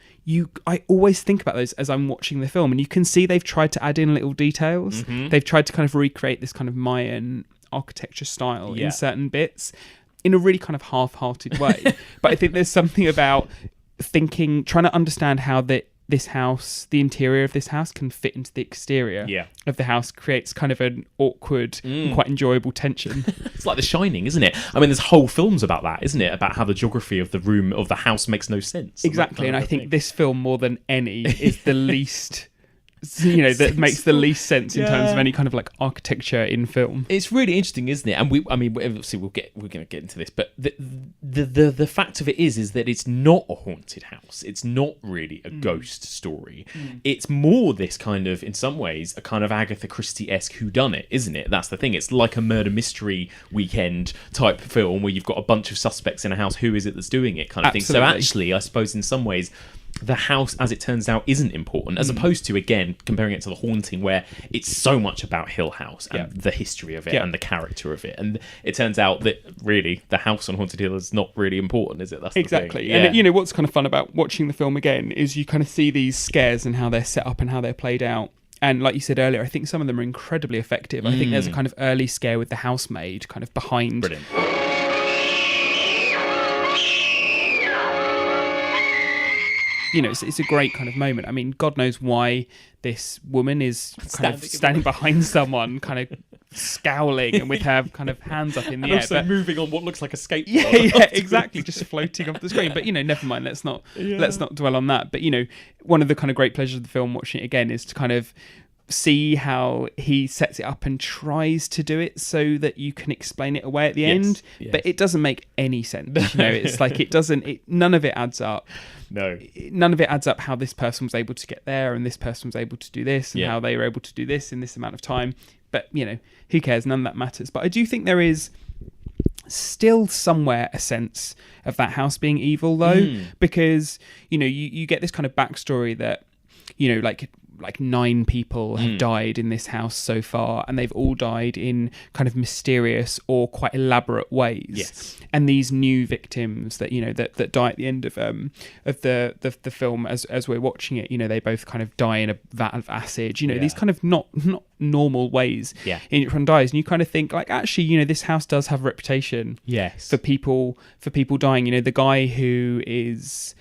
I always think about those as I'm watching the film, and you can see they've tried to add in little details. They've tried to kind of recreate this kind of Mayan architecture style in certain bits in a really kind of half-hearted way. But I think there's something about trying to understand how this house, the interior of this house can fit into the exterior of the house, creates kind of an awkward and quite enjoyable tension. It's like The Shining, isn't it? I mean, there's whole films about that, isn't it? About how the geography of the room, of the house makes no sense. Exactly, and I think this film, more than any, is the least... that makes the least sense in terms of any kind of like architecture in film. It's really interesting, isn't it? And obviously we're going to get into this, but the fact of it is that it's not a haunted house. It's not really a ghost story. It's more this kind of, in some ways, a kind of Agatha Christie-esque whodunit, isn't it? That's the thing. It's like a murder mystery weekend type film where you've got a bunch of suspects in a house. Who is it that's doing it? Kind of thing. So actually, I suppose in some ways, the house, as it turns out, isn't important, as opposed to, again, comparing it to The Haunting, where it's so much about Hill House and the history of it and the character of it. And it turns out that, really, the house on Haunted Hill is not really important, is it? That's exactly. The thing. And, what's kind of fun about watching the film again is you kind of see these scares and how they're set up and how they're played out. And like you said earlier, I think some of them are incredibly effective. I think there's a kind of early scare with the housemaid kind of behind... Brilliant. it's a great kind of moment. I mean, God knows why this woman is kind of standing behind someone, kind of scowling and with her kind of hands up in the air. Also but moving on what looks like a skateboard. Yeah, exactly, just floating off the screen. But never mind. Let's not dwell on that. But one of the kind of great pleasures of the film, watching it again, is to kind of see how he sets it up and tries to do it so that you can explain it away at the end. But it doesn't make any sense. It's like none of it adds up. No. None of it adds up how this person was able to get there and this person was able to do this and how they were able to do this in this amount of time. But, who cares? None of that matters. But I do think there is still somewhere a sense of that house being evil, though, because, you get this kind of backstory that, like 9 people have died in this house so far, and they've all died in kind of mysterious or quite elaborate ways. Yes. And these new victims that that die at the end of the film as we're watching it, they both kind of die in a vat of acid. These kind of not normal ways in which everyone dies, and you kind of think like, actually, this house does have a reputation. Yes. For people dying. The guy who is.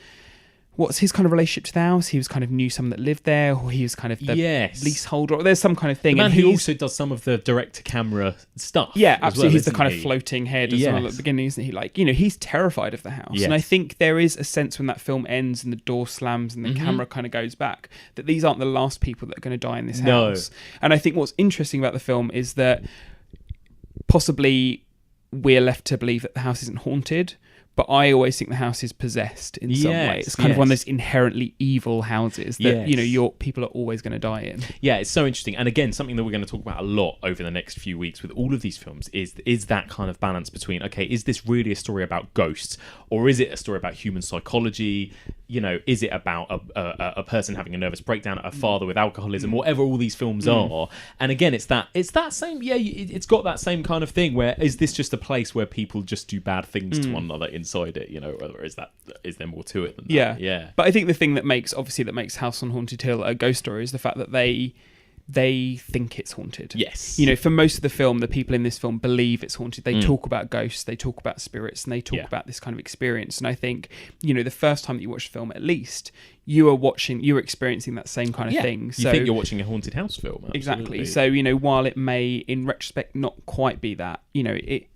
What's his kind of relationship to the house? He was kind of knew someone that lived there, or he was kind of the leaseholder, or there's some kind of thing. The man who also does some of the direct-to-camera stuff. Yeah, absolutely. He's the kind of floating head as well at the beginning, isn't he? Like, he's terrified of the house. Yes. And I think there is a sense when that film ends and the door slams and the camera kind of goes back, that these aren't the last people that are going to die in this house. And I think what's interesting about the film is that possibly we're left to believe that the house isn't haunted, but I always think the house is possessed in some way. It's kind of one of those inherently evil houses that your people are always going to die in. Yeah, it's so interesting. And again, something that we're going to talk about a lot over the next few weeks with all of these films is that kind of balance between, okay, is this really a story about ghosts, or is it a story about human psychology? Is it about a person having a nervous breakdown, a father with alcoholism, whatever all these films are? And again, it's that same. Yeah, it's got that same kind of thing. Where is this just a place where people just do bad things to one another inside it? Or is there more to it than that? Yeah. But I think the thing that makes House on Haunted Hill a ghost story is the fact that they think it's haunted. Yes. For most of the film, the people in this film believe it's haunted. They talk about ghosts, they talk about spirits, and they talk about this kind of experience. And I think, the first time that you watch the film, at least, you are experiencing that same kind of thing. You think you're watching a haunted house film. Absolutely. Exactly. So, while it may, in retrospect, not quite be that, it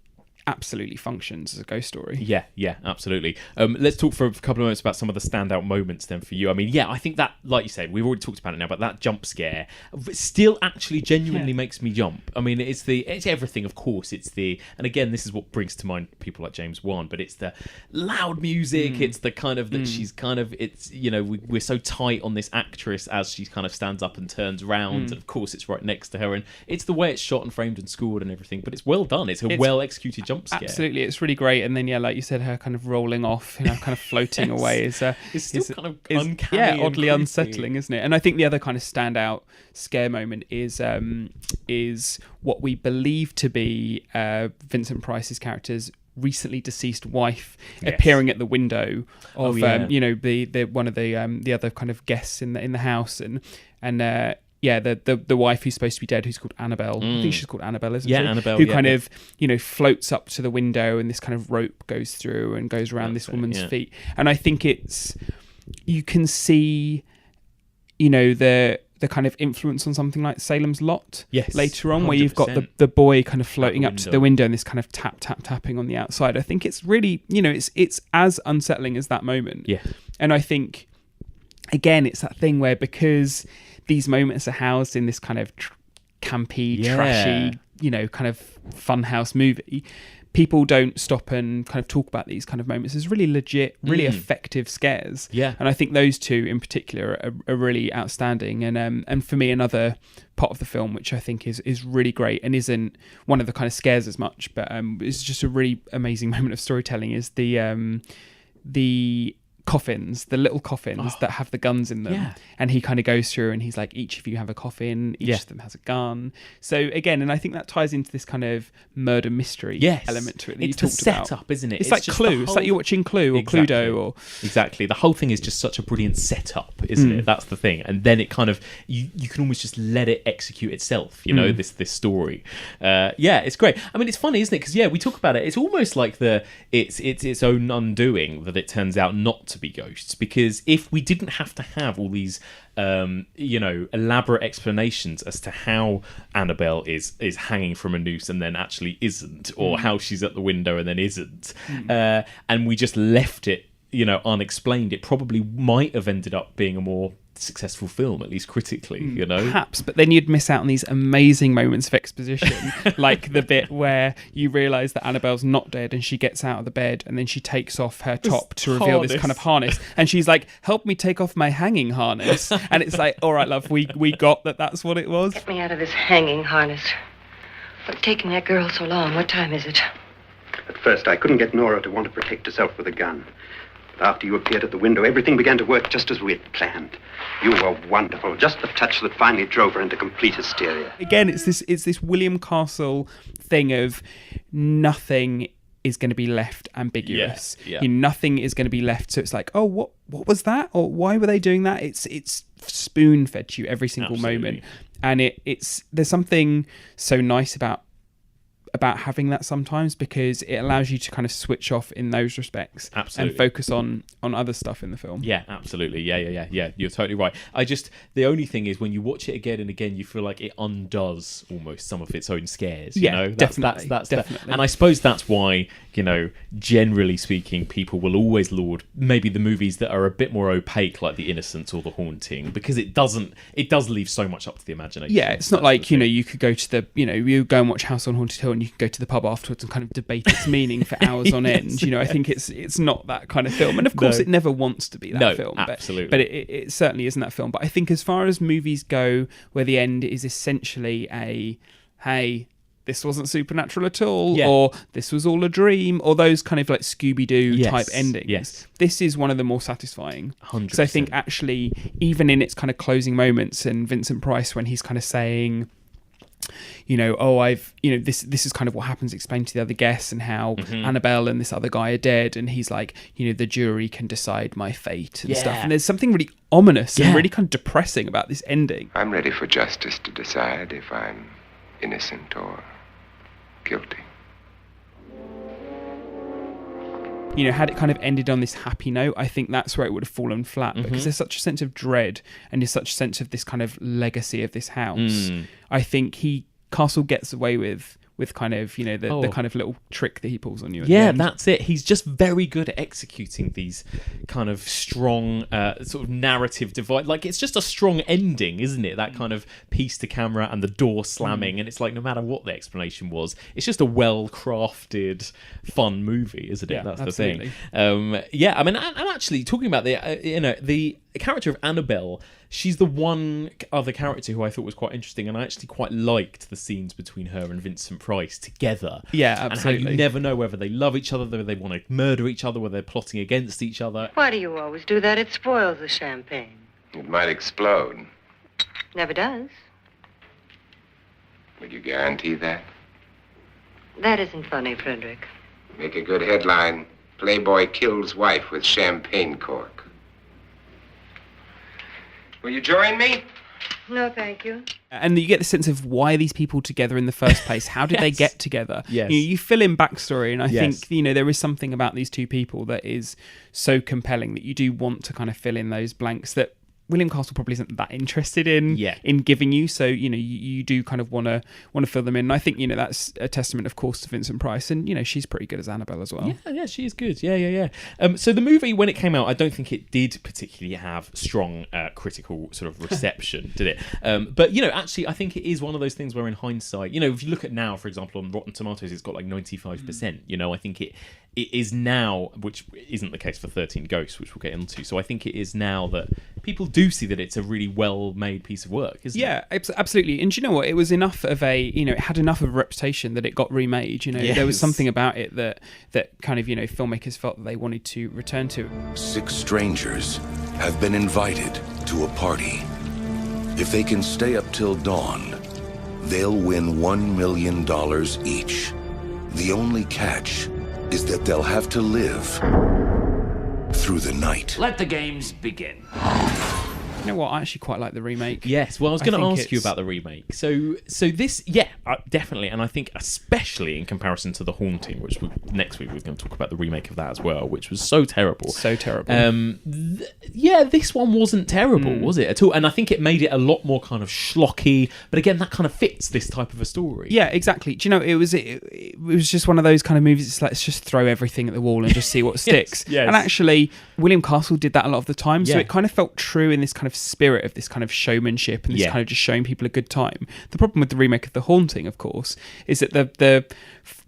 absolutely functions as a ghost story. Yeah, absolutely. Let's talk for a couple of moments about some of the standout moments then for you. I mean, I think that, like you said, we've already talked about it now, but that jump scare still actually genuinely makes me jump. I mean, it's everything, of course. And again, this is what brings to mind people like James Wan, but it's the loud music. It's the kind of that she's kind of, we're so tight on this actress as she kind of stands up and turns around, and of course it's right next to her, and it's the way it's shot and framed and scored and everything, but it's well done. It's a well executed jump scare. Absolutely, it's really great. And then, like you said, her kind of rolling off, kind of floating away is it's still kind of uncanny, oddly unsettling, isn't it? And I think the other kind of standout scare moment is what we believe to be Vincent Price's character's recently deceased wife appearing at the window of the one of the other kind of guests in the house, and the wife who's supposed to be dead, who's called Annabelle. I think she's called Annabelle, isn't she? Yeah, Annabelle. Who kind of, floats up to the window, and this kind of rope goes through and goes around this woman's feet. And I think you can see, the kind of influence on something like Salem's Lot later on, 100%. Where you've got the boy kind of floating up to the window and this kind of tapping on the outside. I think it's really, it's as unsettling as that moment. Yeah. And I think, again, it's that thing where, because these moments are housed in this kind of campy, trashy, kind of funhouse movie, people don't stop and kind of talk about these kind of moments as really legit, really effective scares. Yeah. And I think those two in particular are really outstanding. And for me, another part of the film, which I think is really great and isn't one of the kind of scares as much, but it's just a really amazing moment of storytelling, is the coffins, the little coffins that have the guns in them. Yeah. And he kind of goes through and he's like, each of you have a coffin, each of them has a gun. So again, and I think that ties into this kind of murder mystery element to it that you talked about. It's the setup, isn't it? It's like Clue. It's like you're watching Clue or Cluedo or... Exactly. The whole thing is just such a brilliant setup, isn't it? That's the thing. And then it kind of, you can almost just let it execute itself, this story. It's great. I mean, it's funny, isn't it? Because we talk about it. It's almost like it's its own undoing that it turns out not to be ghosts, because if we didn't have to have all these elaborate explanations as to how Annabelle is hanging from a noose and then actually isn't, or how she's at the window and then isn't, and we just left it unexplained, it probably might have ended up being a more successful film, at least critically, perhaps. But then you'd miss out on these amazing moments of exposition, like the bit where you realise that Annabelle's not dead and she gets out of the bed and then she takes off her top to reveal this kind of harness, and she's like, help me take off my hanging harness, and it's like, all right, love, we got that's what it was. Get me out of this hanging harness. What's taking that girl so long? What time is it? At first I couldn't get Nora to want to protect herself with a gun. But after you appeared at the window, everything began to work just as we had planned. You were wonderful. Just the touch that finally drove her into complete hysteria. Again, it's this William Castle thing of nothing is going to be left ambiguous. Nothing is going to be left. So it's like, oh, what was that? Or why were they doing that? It's spoon fed to you every single moment, and there's something so nice about having that sometimes, because it allows you to kind of switch off in those respects and focus on other stuff in the film. Yeah, absolutely. Yeah. You're totally right. The only thing is when you watch it again and again, you feel like it undoes almost some of its own scares. Definitely. And I suppose that's why, generally speaking, people will always laud maybe the movies that are a bit more opaque, like The Innocents or The Haunting, because it does leave so much up to the imagination. Yeah, it's not like, you could go to you go and watch House on Haunted Hill and you can go to the pub afterwards and kind of debate its meaning for hours on end. I think it's not that kind of film, and of course it never wants to be that film. Absolutely. But it certainly isn't that film. But I think as far as movies go, where the end is essentially hey, this wasn't supernatural at all, or this was all a dream, or those kind of like Scooby-Doo type endings. Yes. This is one of the more satisfying. 100%. So I think actually, even in its kind of closing moments, and Vincent Price, when he's kind of saying, this is kind of what happens, explained to the other guests, and how Annabelle and this other guy are dead, and he's like, the jury can decide my fate and stuff. And there's something really ominous and really kind of depressing about this ending. I'm ready for justice to decide if I'm innocent or guilty. Had it kind of ended on this happy note, I think that's where it would have fallen flat, because there's such a sense of dread and there's such a sense of this kind of legacy of this house. I think Castle gets away with kind of, the kind of little trick that he pulls on you at the end. That's it. He's just very good at executing these kind of strong sort of narrative divide. Like, it's just a strong ending, isn't it? That kind of piece to camera and the door slamming, and it's like, no matter what the explanation was, it's just a well-crafted, fun movie, isn't it? That's absolutely the thing. And actually, talking about the character of Annabelle, she's the one other character who I thought was quite interesting, and I actually quite liked the scenes between her and Vincent Price together. Yeah, absolutely. And how you never know whether they love each other, whether they want to murder each other, whether they're plotting against each other. Why do you always do that? It spoils the champagne. It might explode. Never does. Would you guarantee that? That isn't funny, Frederick. Make a good headline. Playboy kills wife with champagne cork. Will you join me? No, thank you. And you get the sense of why are these people together in the first place? How did they get together? Yes. You fill in backstory, and I think there is something about these two people that is so compelling that you do want to kind of fill in those blanks that William Castle probably isn't that interested in giving you. So you do kind of want to fill them in. And I think that's a testament, of course, to Vincent Price, and she's pretty good as Annabelle as well. Yeah, she is good. Yeah. So the movie, when it came out, I don't think it did particularly have strong critical sort of reception, did it? But actually, I think it is one of those things where, in hindsight, if you look at now, for example, on Rotten Tomatoes, it's got like 95%. I think it is now, which isn't the case for 13 Ghosts, which we'll get into. So I think it is now that people do see that it's a really well-made piece of work, isn't it? Yeah, absolutely. And do you know what? It was enough of it had enough of a reputation that it got remade. There was something about it that kind of, filmmakers felt that they wanted to return to. 6 strangers have been invited to a party. If they can stay up till dawn, they'll win $1 million each. The only catch is that they'll have to live through the night. Let the games begin. You know what? I actually quite like the remake. Yes, well, I was going to ask you about the remake. So this, definitely, and I think especially in comparison to The Haunting, which next week we're going to talk about the remake of that as well, which was so terrible. So terrible. This one wasn't terrible, was it, at all? And I think it made it a lot more kind of schlocky, but again, that kind of fits this type of a story. Yeah, exactly. Do you know, it was just one of those kind of movies, it's like, let's just throw everything at the wall and just see what sticks. Yes. And actually, William Castle did that a lot of the time, so it kind of felt true in this kind of spirit of this kind of showmanship and this kind of just showing people a good time. The problem with the remake of The Haunting, of course, is that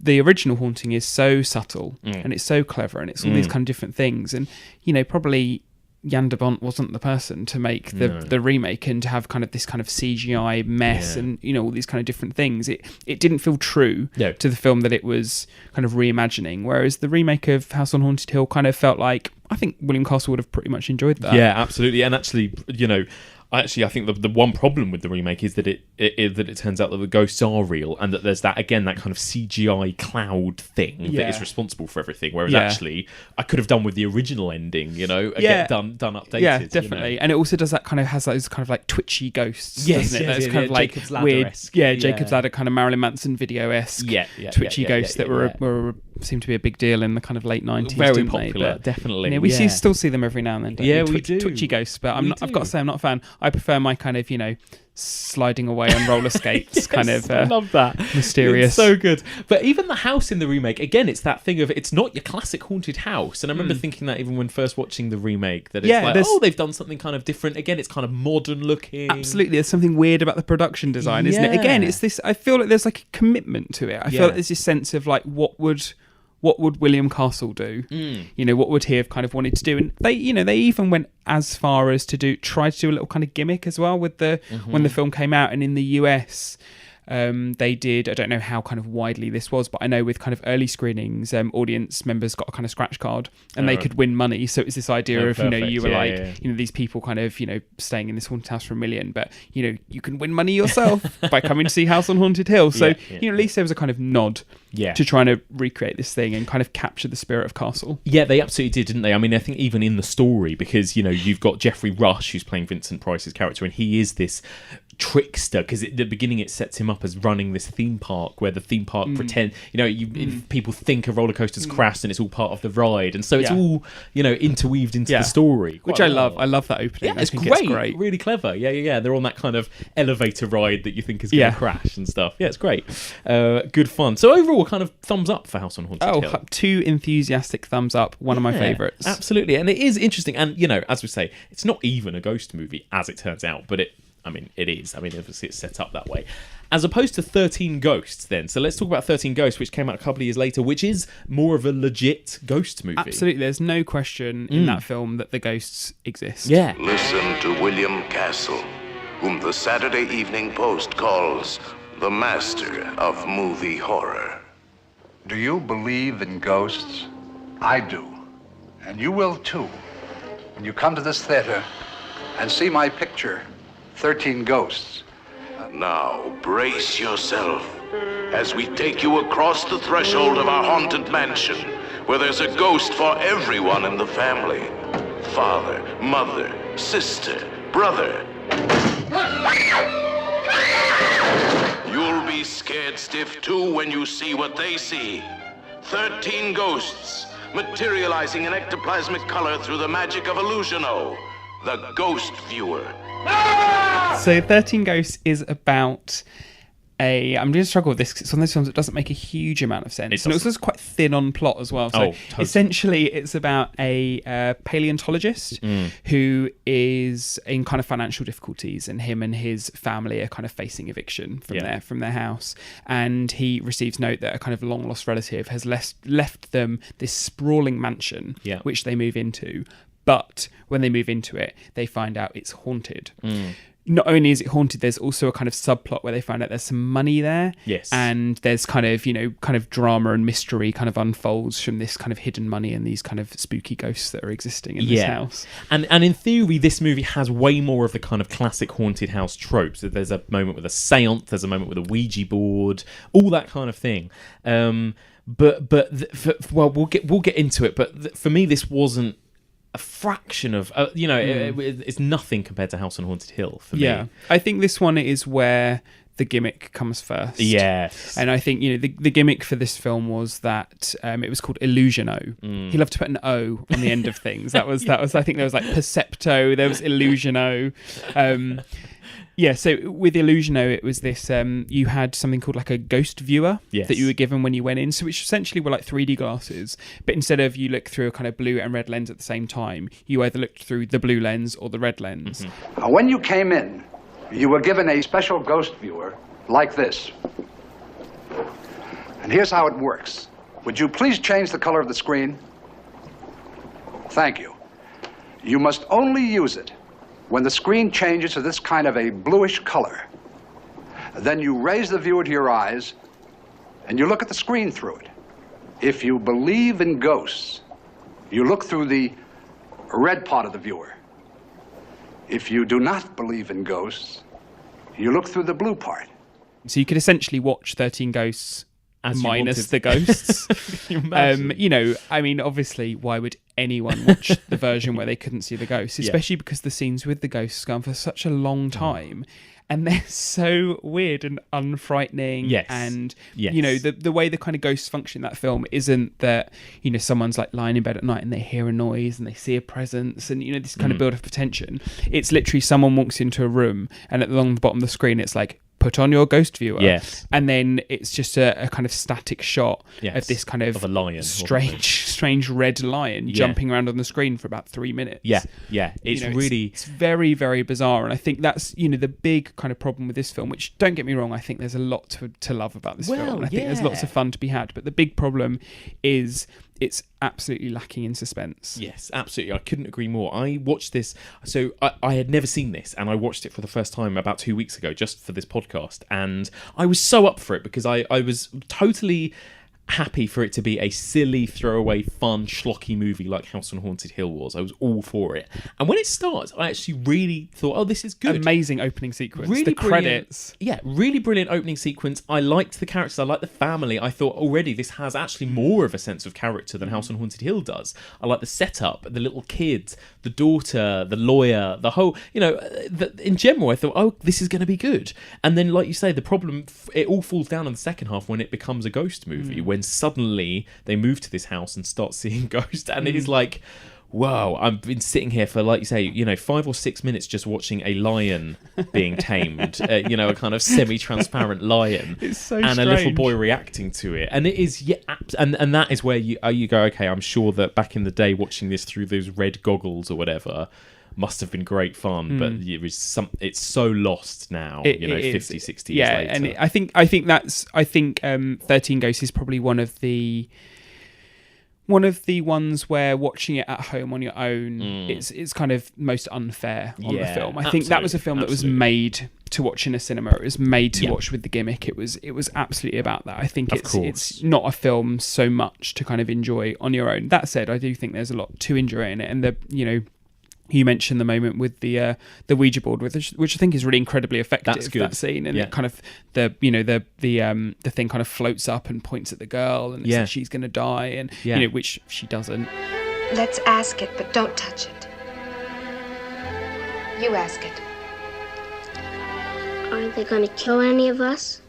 the original Haunting is so subtle and it's so clever and it's all these kind of different things, and you know, probably Jan de Bont wasn't the person to make the remake and to have kind of this kind of CGI mess and, you know, all these kind of different things. It didn't feel true to the film that it was kind of reimagining, whereas the remake of House on Haunted Hill kind of felt like, I think William Castle would have pretty much enjoyed that. Yeah, absolutely. And actually, you know, I think the one problem with the remake is that it turns out that the ghosts are real, and that there's that kind of CGI cloud thing that is responsible for everything. Whereas actually, I could have done with the original ending, you know, get done updated. Yeah, definitely. You know? And it also does that kind of has those kind of like twitchy ghosts, doesn't it? Those kind of like Jacob's weird, Ladder-esque. Jacob's Ladder kind of Marilyn Manson video-esque, twitchy ghosts that were seemed to be a big deal in the kind of late 90s. Very popular, but, You definitely. know, we still see them every now and then. We do. Twitchy ghosts, but I've got to say I'm not a fan. I prefer my kind of, you know, sliding away on roller skates kind of I love that. Mysterious. It's so good. But even the house in the remake, again, it's that thing of it's not your classic haunted house. And I remember thinking that even when first watching the remake, that it's they've done something kind of different. Again, it's kind of modern looking. Absolutely. There's something weird about the production design, isn't it? Again, it's this, I feel like there's like a commitment to it. I feel like there's this sense of like, what would William Castle do? You know, what would he have kind of wanted to do? And they even went as far as to try to do a little kind of gimmick as well with when the film came out. And in the US, they did, I don't know how kind of widely this was, but I know with kind of early screenings, audience members got a kind of scratch card and they could win money. So it was this idea of, you know, you were you know, these people kind of, you know, staying in this haunted house for $1 million, but, you know, you can win money yourself by coming to see House on Haunted Hill. So, you know, at least there was a kind of nod to trying to recreate this thing and kind of capture the spirit of Castle. Yeah, they absolutely did, didn't they? I mean, I think even in the story, because, you know, you've got Jeffrey Rush, who's playing Vincent Price's character, and he is this trickster, because at the beginning it sets him up as running this theme park where the theme park pretend, you know, people think a roller coaster's crashed and it's all part of the ride, and so it's all, you know, interweaved into the story, which I love. I love that opening. Yeah, it's great, really clever. Yeah. They're on that kind of elevator ride that you think is going to crash and stuff. Yeah, it's great. Good fun. So overall, kind of thumbs up for House on Haunted Hill. 2 enthusiastic thumbs up. One of my favourites. Absolutely, and it is interesting. And you know, as we say, it's not even a ghost movie as it turns out, but it is. I mean, obviously it's set up that way. As opposed to 13 Ghosts then. So let's talk about 13 Ghosts, which came out a couple of years later, which is more of a legit ghost movie. Absolutely. There's no question in that film that the ghosts exist. Yeah. Listen to William Castle, whom the Saturday Evening Post calls the master of movie horror. Do you believe in ghosts? I do. And you will too. When you come to this theater and see my picture, 13 Ghosts. Now, brace yourself as we take you across the threshold of our haunted mansion, where there's a ghost for everyone in the family. Father, mother, sister, brother. You'll be scared stiff too when you see what they see. 13 ghosts, materializing in ectoplasmic color through the magic of Illusiono, the ghost viewer. So 13 Ghosts is about I'm going to struggle with this because it's one of those films that doesn't make a huge amount of sense. And it's also quite thin on plot as well. So essentially it's about a paleontologist who is in kind of financial difficulties, and him and his family are kind of facing eviction from their house. And he receives note that a kind of long lost relative has left them this sprawling mansion, which they move into. But when they move into it, they find out it's haunted. Not only is it haunted, there's also a kind of subplot where they find out there's some money there. Yes. And there's kind of, you know, kind of drama and mystery kind of unfolds from this kind of hidden money and these kind of spooky ghosts that are existing in this house. And in theory, this movie has way more of the kind of classic haunted house tropes. There's a moment with a seance, there's a moment with a Ouija board, all that kind of thing. We'll get into it. But for me, this wasn't a fraction of it's nothing compared to House on Haunted Hill for me. I think this one is where the gimmick comes first. Yes. And I think, the gimmick for this film was that it was called Illusiono. He loved to put an O on the end of things. That was I think there was like Percepto, there was Illusiono. So with Illusiono, it was this, you had something called like a ghost viewer that you were given when you went in, so which essentially were like 3D glasses, but instead of you look through a kind of blue and red lens at the same time, you either looked through the blue lens or the red lens. When you came in, you were given a special ghost viewer like this. And here's how it works. Would you please change the color of the screen? Thank you. You must only use it when the screen changes to this kind of a bluish color. Then you raise the viewer to your eyes and you look at the screen through it. If you believe in ghosts, you look through the red part of the viewer. If you do not believe in ghosts, you look through the blue part. So you could essentially watch 13 Ghosts minus the ghosts. Obviously, why would anyone watch the version where they couldn't see the ghosts? Especially because the scenes with the ghosts go on for such a long time. And they're so weird and unfrightening. Yes. And, the way the kind of ghosts function in that film isn't that, someone's like lying in bed at night and they hear a noise and they see a presence and, this kind of build up of tension. It's literally someone walks into a room and along the bottom of the screen, it's like, put on your ghost viewer. Yes. And then it's just a kind of static shot of this kind of a lion, strange red lion jumping around on the screen for about 3 minutes. It's very, very bizarre. And I think that's, the big kind of problem with this film, which, don't get me wrong, I think there's a lot to love about this film. And I think there's lots of fun to be had. But the big problem is it's absolutely lacking in suspense. Yes, absolutely. I couldn't agree more. I watched this, so I had never seen this, and I watched it for the first time about 2 weeks ago, just for this podcast, and I was so up for it because I was totally happy for it to be a silly, throwaway, fun, schlocky movie like House on Haunted Hill was. I was all for it. And when it starts, I actually really thought, oh, this is good. Amazing opening sequence. Really the credits. Yeah, really brilliant opening sequence. I liked the characters. I liked the family. I thought already this has actually more of a sense of character than House on Haunted Hill does. I like the setup, the little kid, the daughter, the lawyer, the whole, in general, I thought, oh, this is going to be good. And then, like you say, the problem, it all falls down in the second half when it becomes a ghost movie, when suddenly they move to this house and start seeing ghosts, and it is like, whoa, I've been sitting here for, like you say, 5 or 6 minutes just watching a lion being tamed, a kind of semi-transparent lion, it's so and strange. A little boy reacting to it, and it is, and that is where you go, okay, I'm sure that back in the day watching this through those red goggles or whatever must have been great fun, but it's so lost now, 50, 60 years later. And I think 13 Ghosts is probably one of the ones where watching it at home on your own, it's kind of most unfair on the film. I think that was a film that was made to watch in a cinema. It was made to watch with the gimmick. It was absolutely about that. I think it's not a film so much to kind of enjoy on your own. That said, I do think there's a lot to enjoy in it, and you mentioned the moment with the Ouija board, which I think is really incredibly effective. That's good. That scene, and it kind of the thing kind of floats up and points at the girl, and says she's going to die, and which she doesn't. Let's ask it, but don't touch it. You ask it. Aren't they going to kill any of us?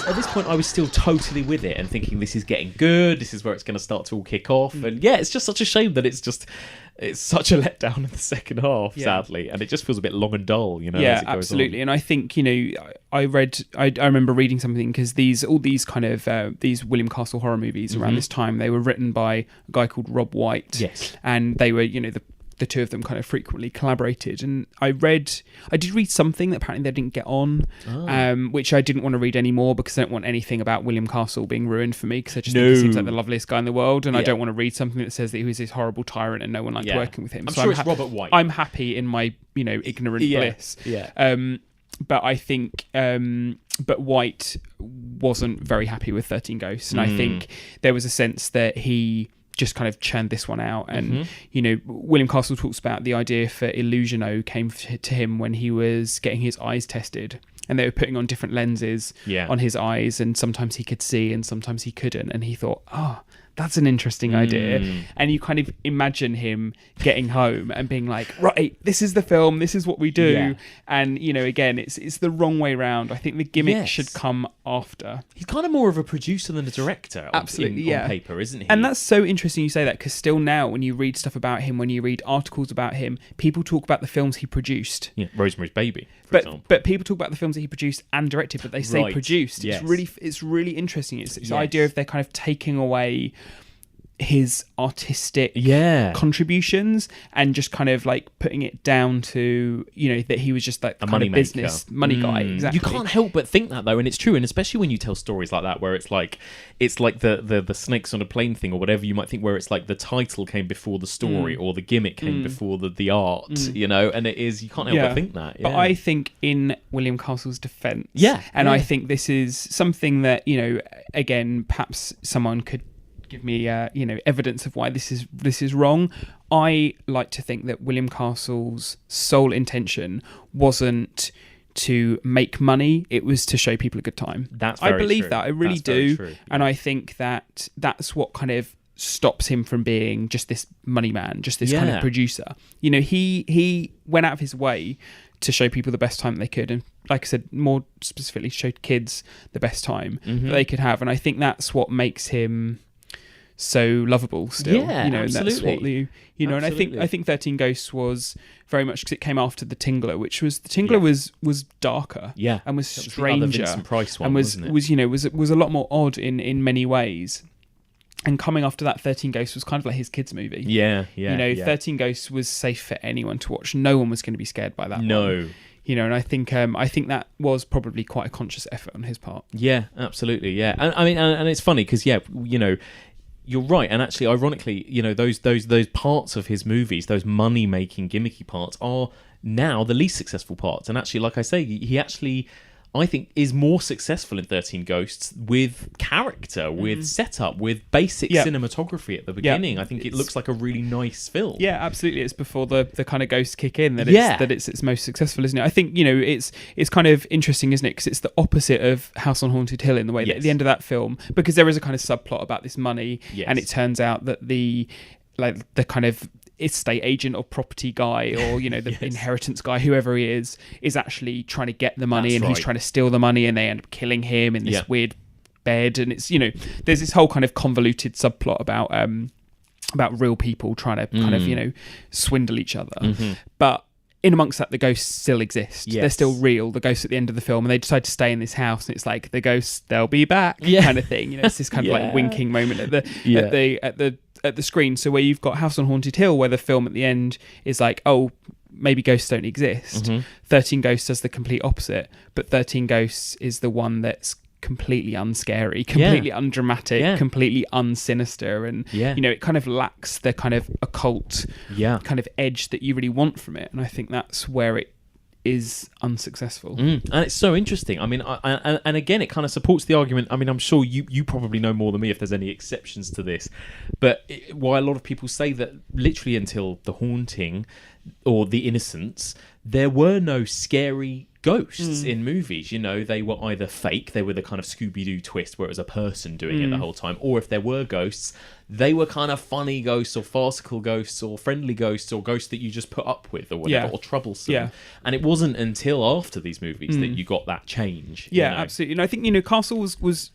At this point, I was still totally with it and thinking this is getting good. This is where it's going to start to all kick off. And it's just such a shame that it's such a letdown in the second half, sadly. And it just feels a bit long and dull, as it goes absolutely. on. And I think, I remember reading something, because all these kind of these William Castle horror movies around this time, they were written by a guy called Rob White. Yes. And they were, the two of them kind of frequently collaborated, and I did read something that apparently they didn't get on, which I didn't want to read anymore because I don't want anything about William Castle being ruined for me, because I just think he seems like the loveliest guy in the world, and I don't want to read something that says that he was this horrible tyrant and no one liked working with him. I'm sure it's Robert White. I'm happy in my ignorant bliss. But I think but White wasn't very happy with 13 Ghosts, and I think there was a sense that he just kind of churned this one out, and William Castle talks about the idea for Illusiono came to him when he was getting his eyes tested, and they were putting on different lenses Yeah. on his eyes, and sometimes he could see and sometimes he couldn't, and he thought, that's an interesting idea. And you kind of imagine him getting home and being like, right, this is the film, this is what we do. Yeah. And, you know, again, it's the wrong way round. I think the gimmick should come after. He's kind of more of a producer than a director. Absolutely, on paper, isn't he? And that's so interesting you say that, because still now, when you read stuff about him, when you read articles about him, people talk about the films he produced. Yeah, Rosemary's Baby, for example. But people talk about the films that he produced and directed, but they say Right. produced. Yes. It's really interesting. It's the idea of they're kind of taking away his artistic contributions and just kind of like putting it down to, you know, that he was just like the kind of business money guy. Exactly. You can't help but think that though, and it's true. And especially when you tell stories like that, where it's like the snakes on a plane thing or whatever you might think, where it's like the title came before the story or the gimmick came before the art, you know. And it is, you can't help but think that. But I think in William Castle's defense, I think this is something that, you know, again, perhaps someone could give me you know, evidence of why this is wrong. I like to think that William Castle's sole intention wasn't to make money, it was to show people a good time. I believe that, I really do. And I think that that's what kind of stops him from being just this money man, just this kind of producer. You know, he went out of his way to show people the best time they could, and like I said, more specifically showed kids the best time that they could have. And I think that's what makes him so lovable still. Yeah, you know, absolutely. And that's what you know, absolutely. And I think 13 Ghosts was very much, because it came after The Tingler, which was was darker, and was stranger, the Vincent Price one, and wasn't it? was you know was a lot more odd in many ways. And coming after that, 13 Ghosts was kind of like his kids' movie. Yeah. You know, 13 Ghosts was safe for anyone to watch. No one was going to be scared by that. No. You know, and I think that was probably quite a conscious effort on his part. Yeah, absolutely. Yeah, and I mean, and it's funny because you know, you're right, and actually, ironically, you know, those parts of his movies, those money-making, gimmicky parts, are now the least successful parts. And actually, like I say, he actually, I think, is more successful in 13 Ghosts with character, with setup, with basic cinematography at the beginning. I think it looks like a really nice film. Yeah, absolutely. It's before the kind of ghosts kick in that it's most successful, isn't it? I think, you know, it's kind of interesting, isn't it? Because it's the opposite of House on Haunted Hill in the way that at the end of that film, because there is a kind of subplot about this money, and it turns out that the kind of estate agent or property guy, or you know, the inheritance guy, whoever he is actually trying to get the money. He's trying to steal the money, and they end up killing him in this weird bed. And it's, you know, there's this whole kind of convoluted subplot about real people trying to kind of, you know, swindle each other. But in amongst that, the ghosts still exist. They're still real, the ghosts at the end of the film, and they decide to stay in this house, and it's like the ghosts, they'll be back kind of thing. You know, it's this kind of like winking moment at the screen. So where you've got House on Haunted Hill, where the film at the end is like, oh, maybe ghosts don't exist. 13 Ghosts does the complete opposite, but 13 Ghosts is the one that's completely unscary, completely undramatic, completely unsinister, and you know, it kind of lacks the kind of occult kind of edge that you really want from it. And I think that's where it is unsuccessful. And it's so interesting. I mean, and again, it kind of supports the argument. I mean, I'm sure you probably know more than me if there's any exceptions to this, but why a lot of people say that literally until The Haunting or The Innocents, there were no scary ghosts in movies. You know, they were either fake, they were the kind of Scooby-Doo twist where it was a person doing it the whole time, or if there were ghosts, they were kind of funny ghosts or farcical ghosts or friendly ghosts or ghosts that you just put up with or whatever, or troublesome. And it wasn't until after these movies that you got that change. You know? Absolutely. And I think, you know, Castle was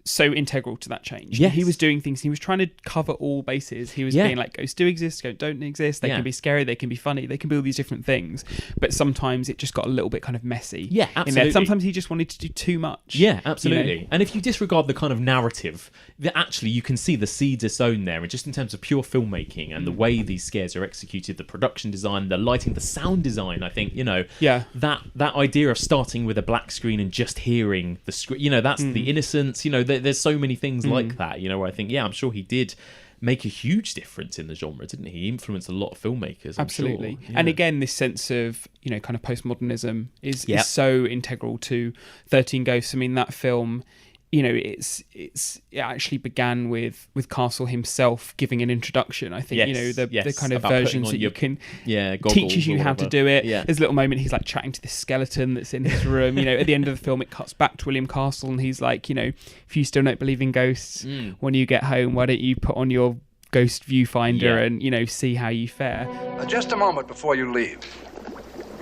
so integral to that change. He was doing things, he was trying to cover all bases. He was being like, ghosts do exist, ghosts don't exist, they can be scary, they can be funny, they can be all these different things, but sometimes it just got a little bit kind of messy. Absolutely. Sometimes he just wanted to do too much. Absolutely. You know? And if you disregard the kind of narrative, that actually you can see the seeds are sown there, and just in terms of pure filmmaking and the way these scares are executed, the production design, the lighting, the sound design, I think, you know, that idea of starting with a black screen and just hearing the screen, you know, that's The Innocents, you know, there's so many things like that, you know, where I think, I'm sure he did make a huge difference in the genre, didn't he? He influenced a lot of filmmakers, absolutely. Sure. And again, this sense of, you know, kind of postmodernism is so integral to 13 Ghosts. I mean, that film it actually began with Castle himself giving an introduction. I think the kind of versions that you can teaches you how to do it. There's a little moment he's like chatting to this skeleton that's in his room. At the end of the film it cuts back to William Castle and he's like, if you still don't believe in ghosts, when you get home, why don't you put on your ghost viewfinder and see how you fare. Just a moment before you leave.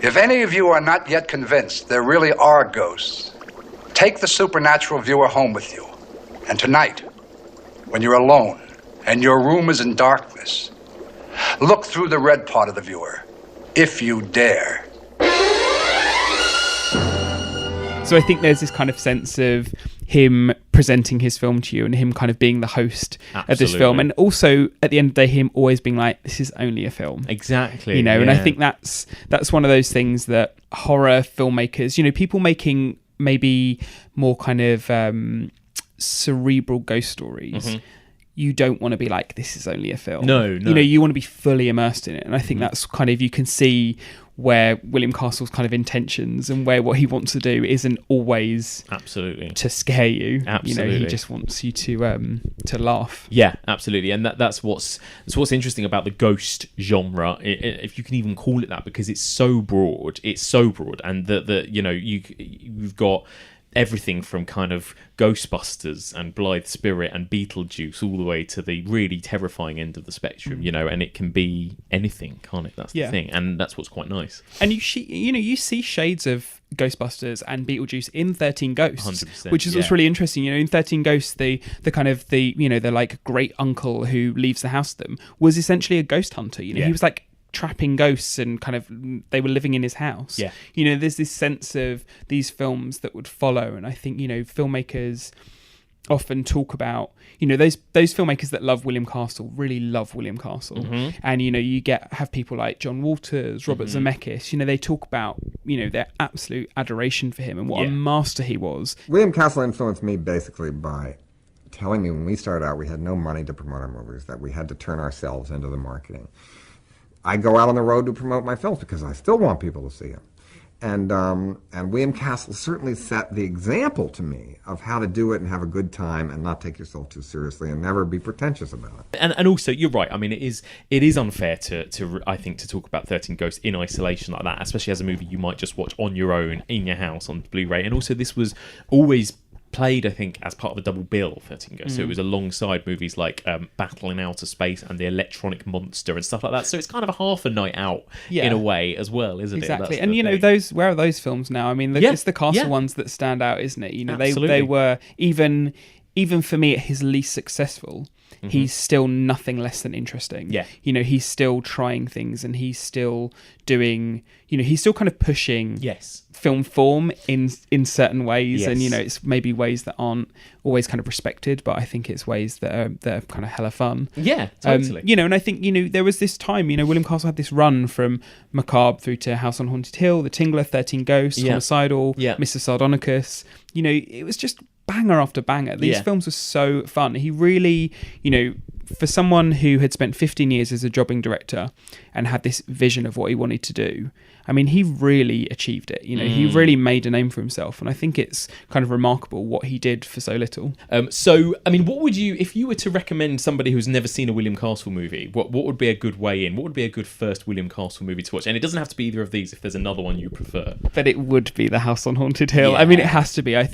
If any of you are not yet convinced there really are ghosts, take the supernatural viewer home with you. And tonight, when you're alone and your room is in darkness, look through the red part of the viewer, if you dare. So I think there's this kind of sense of him presenting his film to you and him kind of being the host of this film. And also, at the end of the day, him always being like, this is only a film. Exactly. And I think that's one of those things that horror filmmakers, people making maybe more kind of cerebral ghost stories, you don't want to be like, this is only a film. No. You want to be fully immersed in it. And I think that's kind of, you can see where William Castle's kind of intentions and where what he wants to do isn't always absolutely to scare you. Absolutely. He just wants you to laugh. Yeah, absolutely. And that's what's interesting about the ghost genre, if you can even call it that, because it's so broad. And you've got everything from kind of Ghostbusters and Blyth Spirit and Beetlejuice all the way to the really terrifying end of the spectrum, and it can be anything, can't it? That's the thing, and that's what's quite nice. And you see shades of Ghostbusters and Beetlejuice in 13 Ghosts, 100%, which is what's really interesting. In 13 Ghosts, the like great uncle who leaves the house with them was essentially a ghost hunter. He was like trapping ghosts and kind of they were living in his house. There's this sense of these films that would follow, and I think filmmakers often talk about those filmmakers that love William Castle really love William Castle, and you have people like John Waters, Robert Zemeckis. They talk about their absolute adoration for him and what a master he was. William Castle influenced me basically by telling me when we started out we had no money to promote our movies, that we had to turn ourselves into the marketing. I go out on the road to promote my films because I still want people to see them. And William Castle certainly set the example to me of how to do it and have a good time and not take yourself too seriously and never be pretentious about it. And also, you're right. I mean, it is unfair to I think to talk about 13 Ghosts in isolation like that, especially as a movie you might just watch on your own in your house on Blu-ray. And also, this was always played, I think, as part of a double bill, 13 Ghosts. So it was alongside movies like Battle in Outer Space and The Electronic Monster and stuff like that. So it's kind of a half a night out in a way as well, isn't it? Exactly. And where are those films now? I mean, it's the Castle ones that stand out, isn't it? They were even for me at his least successful. He's still nothing less than interesting. He's still trying things and he's still doing, he's still kind of pushing film form in certain ways. And, it's maybe ways that aren't always kind of respected, but I think it's ways that are kind of hella fun. Yeah, totally. And I think, there was this time, William Castle had this run from Macabre through to House on Haunted Hill, The Tingler, 13 Ghosts, Homicidal, Mr. Sardonicus. It was just banger after banger. These films were so fun. He really, for someone who had spent 15 years as a jobbing director and had this vision of what he wanted to do, I mean, he really achieved it. He really made a name for himself, and I think it's kind of remarkable what he did for so little. So, I mean, what would you, if you were to recommend somebody who's never seen a William Castle movie, what would be a good way in? What would be a good first William Castle movie to watch? And it doesn't have to be either of these if there's another one you prefer. But it would be The House on Haunted Hill. Yeah. I mean, it has to be. I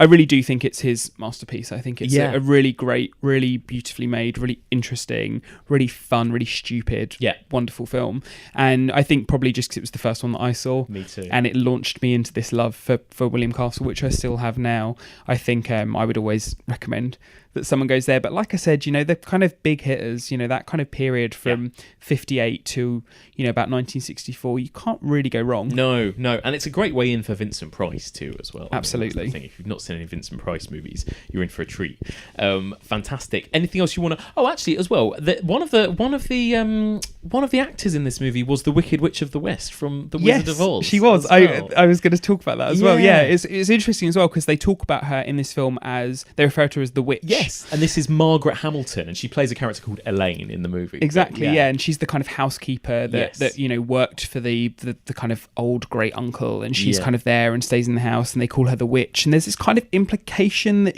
really do think it's his masterpiece. I think it's a really great, really beautifully made, really interesting, really fun, really stupid, wonderful film. And I think probably just because it was the first one that I saw. Me too. And it launched me into this love for William Castle, which I still have now. I think I would always recommend that someone goes there. But like I said, the kind of big hitters, that kind of period from 58 to, about 1964, you can't really go wrong. No. And it's a great way in for Vincent Price too, as well. Absolutely. I mean, if you've not seen any Vincent Price movies, you're in for a treat. Fantastic. Anything else you want to... Oh, actually, as well, one of the actors in this movie was the Wicked Witch of the West from The Wizard of Oz. She was. Well. I was going to talk about that as well. Yeah, it's interesting as well because they talk about her in this film as... They refer to her as the witch. Yes, and this is Margaret Hamilton, and she plays a character called Elaine in the movie. Exactly, yeah, and she's the kind of housekeeper that worked for the kind of old great uncle, and she's kind of there and stays in the house, and they call her the witch, and there's this kind of implication that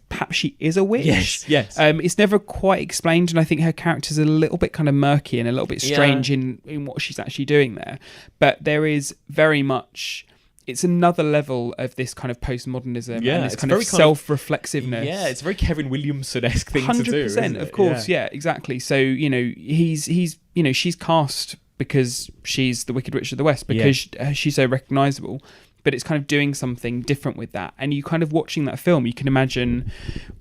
perhaps she is a witch. Yes. It's never quite explained, and I think her character's a little bit kind of murky and a little bit strange in what she's actually doing there. But there is very much... It's another level of this kind of postmodernism and this kind of self-reflexiveness. Yeah, it's a very Kevin Williamson-esque thing to do, isn't it? 100%, of course, yeah, exactly. So, she's cast because she's the Wicked Witch of the West, because she's so recognisable. But it's kind of doing something different with that. And you kind of watching that film, you can imagine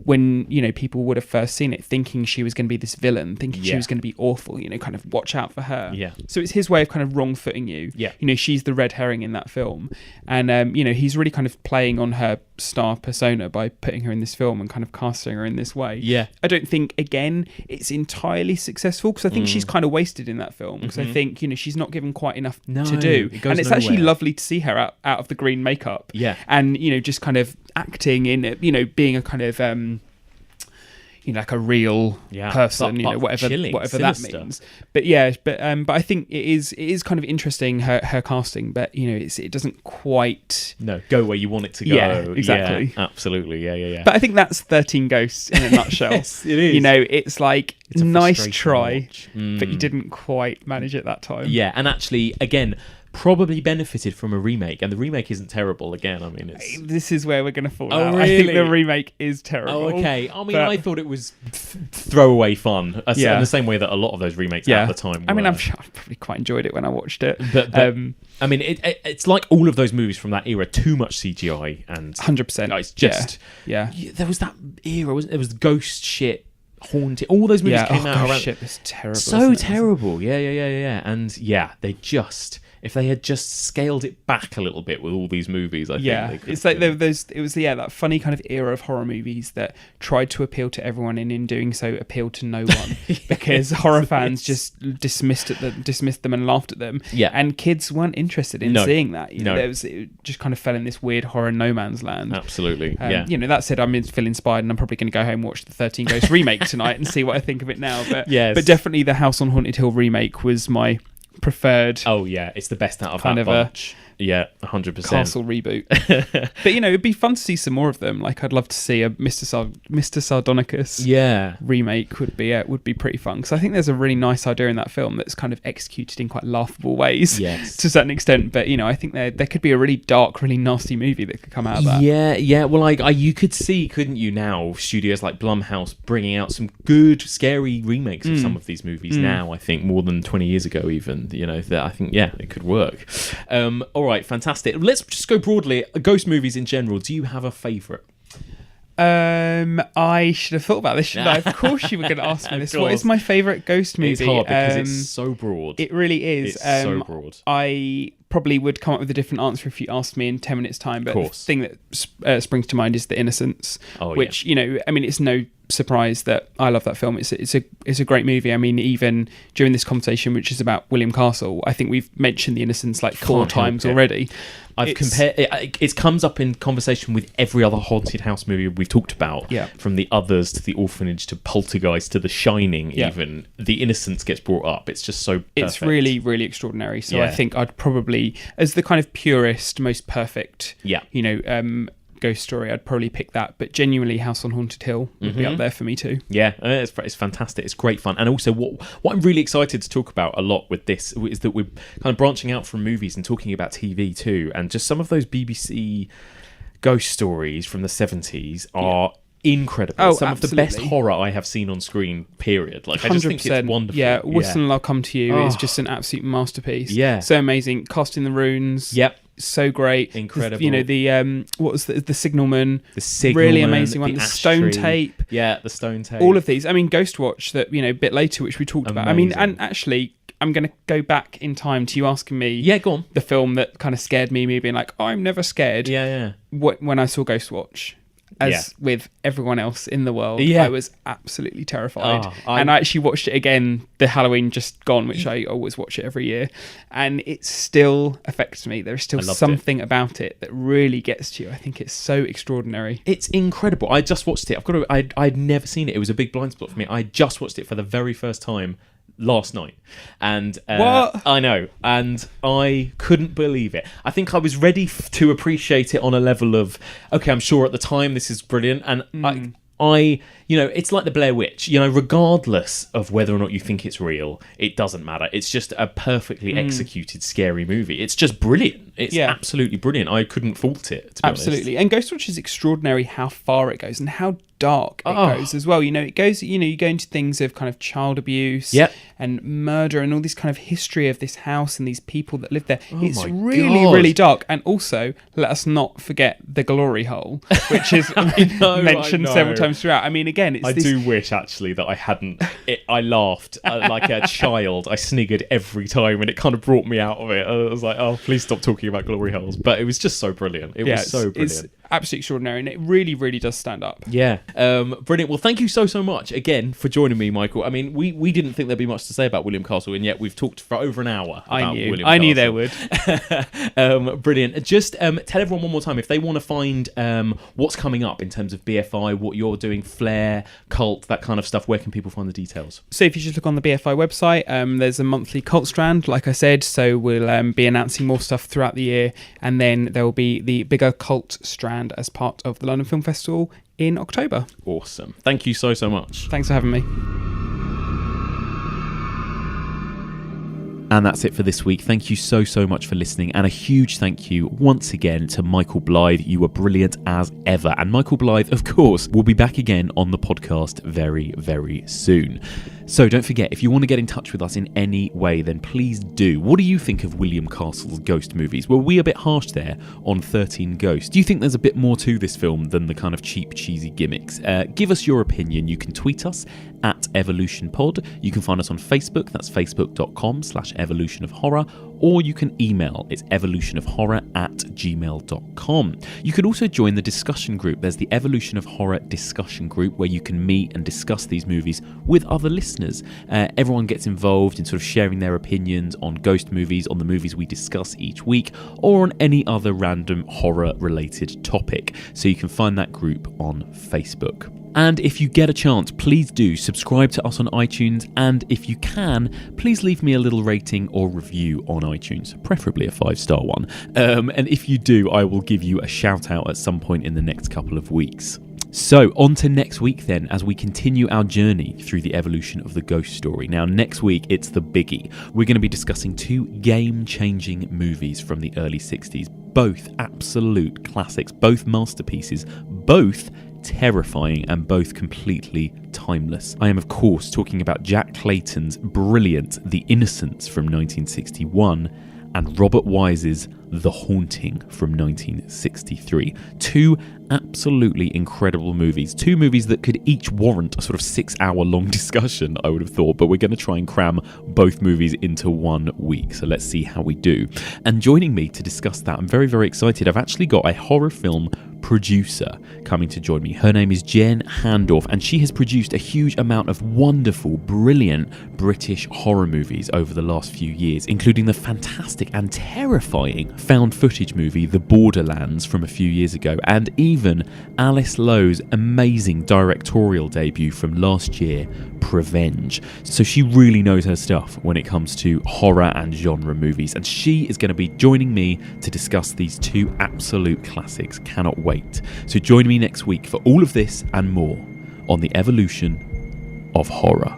when, people would have first seen it, thinking she was going to be this villain, thinking she was going to be awful, kind of watch out for her. Yeah. So it's his way of kind of wrong-footing you. Yeah. She's the red herring in that film. And, he's really kind of playing on her star persona by putting her in this film and kind of casting her in this way. Yeah. I don't think, again, it's entirely successful, because I think she's kind of wasted in that film, because I think, she's not given quite enough to do. And it's actually lovely to see her out of the green makeup. Yeah. And, just kind of acting in, being a kind of... like a real person, but whatever chilling, that means. But I think it is kind of interesting her casting, but it doesn't quite go where you want it to go. Yeah, exactly. Yeah, absolutely. Yeah. But I think that's 13 Ghosts in a nutshell. Yes, it is. It's like it's a nice try, watch. but you didn't quite manage it that time. Yeah, and actually, again, probably benefited from a remake, and the remake isn't terrible. Again, I mean, this is where we're going to fall out. Really? I think the remake is terrible. Oh, okay. I mean, I thought it was throwaway fun, in the same way that a lot of those remakes at the time were. I mean, I probably quite enjoyed it when I watched it. But I mean, it's like all of those movies from that era, too much CGI, and 100%. It's just there was that era, wasn't there? Was ghost shit. Haunted. All those movies came out around. Shit was terrible. So terrible. Yeah. And they just, if they had just scaled it back a little bit with all these movies, I think they could. It's like it was that funny kind of era of horror movies that tried to appeal to everyone, and in doing so appealed to no one, because horror fans just dismissed them and laughed at them. Yeah. And kids weren't interested in seeing that. It just kind of fell in this weird horror no man's land. Absolutely. That said, I feel inspired, and I'm probably going to go home and watch the 13 Ghosts remake tonight and see what I think of it now. But but definitely the House on Haunted Hill remake was my preferred. Oh yeah, it's the best out of kind that of bunch. 100%. Castle reboot. But it'd be fun to see some more of them. Like, I'd love to see a Mr. Sardonicus remake. Would be pretty fun, because I think there's a really nice idea in that film that's kind of executed in quite laughable ways to a certain extent. But I think there could be a really dark, really nasty movie that could come out of that. Yeah. Well, you could see, couldn't you, now studios like Blumhouse bringing out some good, scary remakes of some of these movies now. I think more than 20 years ago, even. That I think it could work. All right, fantastic. Let's just go broadly. Ghost movies in general. Do you have a favourite? I should have thought about this, shouldn't I? Of course you were going to ask me this. What is my favourite ghost movie? It's hard because it's so broad. It really is. It's so broad. I probably would come up with a different answer if you asked me in 10 minutes' time, but the thing that springs to mind is The Innocents, which, it's no surprise that I love that film. It's a great movie. I mean, even during this conversation, which is about William Castle, I think we've mentioned The Innocents like 4 times already. I've compared it comes up in conversation with every other haunted house movie we've talked about, from The Others to The Orphanage to Poltergeist to The Shining. Even The Innocents gets brought up. It's just so perfect. It's really, really extraordinary. So I think I'd probably, as the kind of purest, most perfect ghost story, I'd probably pick that. But genuinely, House on Haunted Hill would be up there for me too. Yeah, it's fantastic. It's great fun. And also, what I'm really excited to talk about a lot with this is that we're kind of branching out from movies and talking about TV too. And just some of those BBC ghost stories from the 70s are incredible. Some of the best horror I have seen on screen, period. Like, 100%. I just think it's wonderful. Yeah, Whistle and I'll Come to You is just an absolute masterpiece. Yeah. So amazing. Casting the Runes. Yep. So great. Incredible. The what was the Signalman? The Signalman. Really amazing one. The Stone Tape. Yeah, the Stone Tape. All of these. I mean, Ghost Watch, that, a bit later, which we talked about. I mean, and actually, I'm going to go back in time to you asking me. Yeah, go on. The film that kind of scared me being like, oh, I'm never scared. Yeah. When I saw Ghost Watch. as with everyone else in the world. Yeah. I was absolutely terrified. I and I actually watched it again, the Halloween just gone, which I always watch it every year. And it still affects me. There's still something about it that really gets to you. I think it's so extraordinary. It's incredible. I just watched it. I'd never seen it. It was a big blind spot for me. I just watched it for the very first time last night, and what? I know, and I couldn't believe it. I think I was ready to appreciate it on a level of, okay, I'm sure at the time this is brilliant, and I it's like the Blair Witch, regardless of whether or not you think it's real, it doesn't matter. It's just a perfectly executed scary movie. It's just brilliant. It's absolutely brilliant. I couldn't fault it, to be absolutely honest. And Ghostwatch is extraordinary how far it goes and how dark it goes as well. It goes, you go into things of kind of child abuse and murder and all this kind of history of this house and these people that live there. It's really, really dark. And also, let us not forget the glory hole, which is mentioned several times throughout. I mean, again, I do wish actually that I hadn't. I laughed like a child. I sniggered every time, and it kind of brought me out of it. I was like, "Oh, please stop talking about glory holes." But it was just so brilliant. It was so brilliant. It's absolutely extraordinary, and it really, really does stand up. Yeah, brilliant. Well, thank you so much again for joining me, Michael. I mean, we didn't think there'd be much to say about William Castle, and yet we've talked for over an hour about William Castle. I knew there would. Brilliant. Just tell everyone one more time if they want to find what's coming up in terms of BFI, what you're doing, Flair, Cult, that kind of stuff. Where can people find the details? So if you just look on the BFI website, there's a monthly Cult strand, like I said. So we'll be announcing more stuff throughout the year, and then there will be the bigger Cult strand as part of the London Film Festival in October. Awesome. Thank you so much. Thanks for having me. And that's it for this week. Thank you so much for listening, and a huge thank you once again to Michael Blyth. You were brilliant as ever. And Michael Blyth, of course, will be back again on the podcast very, very soon. So don't forget, if you want to get in touch with us in any way, then please do. What do you think of William Castle's ghost movies? Were we a bit harsh there on 13 Ghosts? Do you think there's a bit more to this film than the kind of cheap, cheesy gimmicks? Give us your opinion. You can tweet us at EvolutionPod. You can find us on Facebook. That's facebook.com/evolutionofhorror. Or you can email. It's evolutionofhorror@gmail.com. You could also join the discussion group. There's the Evolution of Horror discussion group where you can meet and discuss these movies with other listeners. Everyone gets involved in sort of sharing their opinions on ghost movies, on the movies we discuss each week, or on any other random horror-related topic. So you can find that group on Facebook. And if you get a chance, please do subscribe to us on iTunes, and if you can, please leave me a little rating or review on iTunes, preferably a 5-star one. And if you do, I will give you a shout out at some point in the next couple of weeks. So, on to next week then, as we continue our journey through the evolution of the ghost story. Now, next week, it's the biggie. We're going to be discussing 2 game-changing movies from the early 60s, both absolute classics, both masterpieces, both terrifying and both completely timeless. I am, of course, talking about Jack Clayton's brilliant The Innocents from 1961 and Robert Wise's The Haunting from 1963. 2 absolutely incredible movies. 2 movies that could each warrant a sort of 6-hour-long discussion, I would have thought, but we're going to try and cram both movies into 1 week, so let's see how we do. And joining me to discuss that, I'm very, very excited. I've actually got a horror film producer coming to join me. Her name is Jen Handorf, and she has produced a huge amount of wonderful, brilliant British horror movies over the last few years, including the fantastic and terrifying found footage movie The Borderlands from a few years ago, and even Alice Lowe's amazing directorial debut from last year, Prevenge. So she really knows her stuff when it comes to horror and genre movies, and she is going to be joining me to discuss these 2 absolute classics. Cannot wait. So join me next week for all of this and more on the evolution of horror.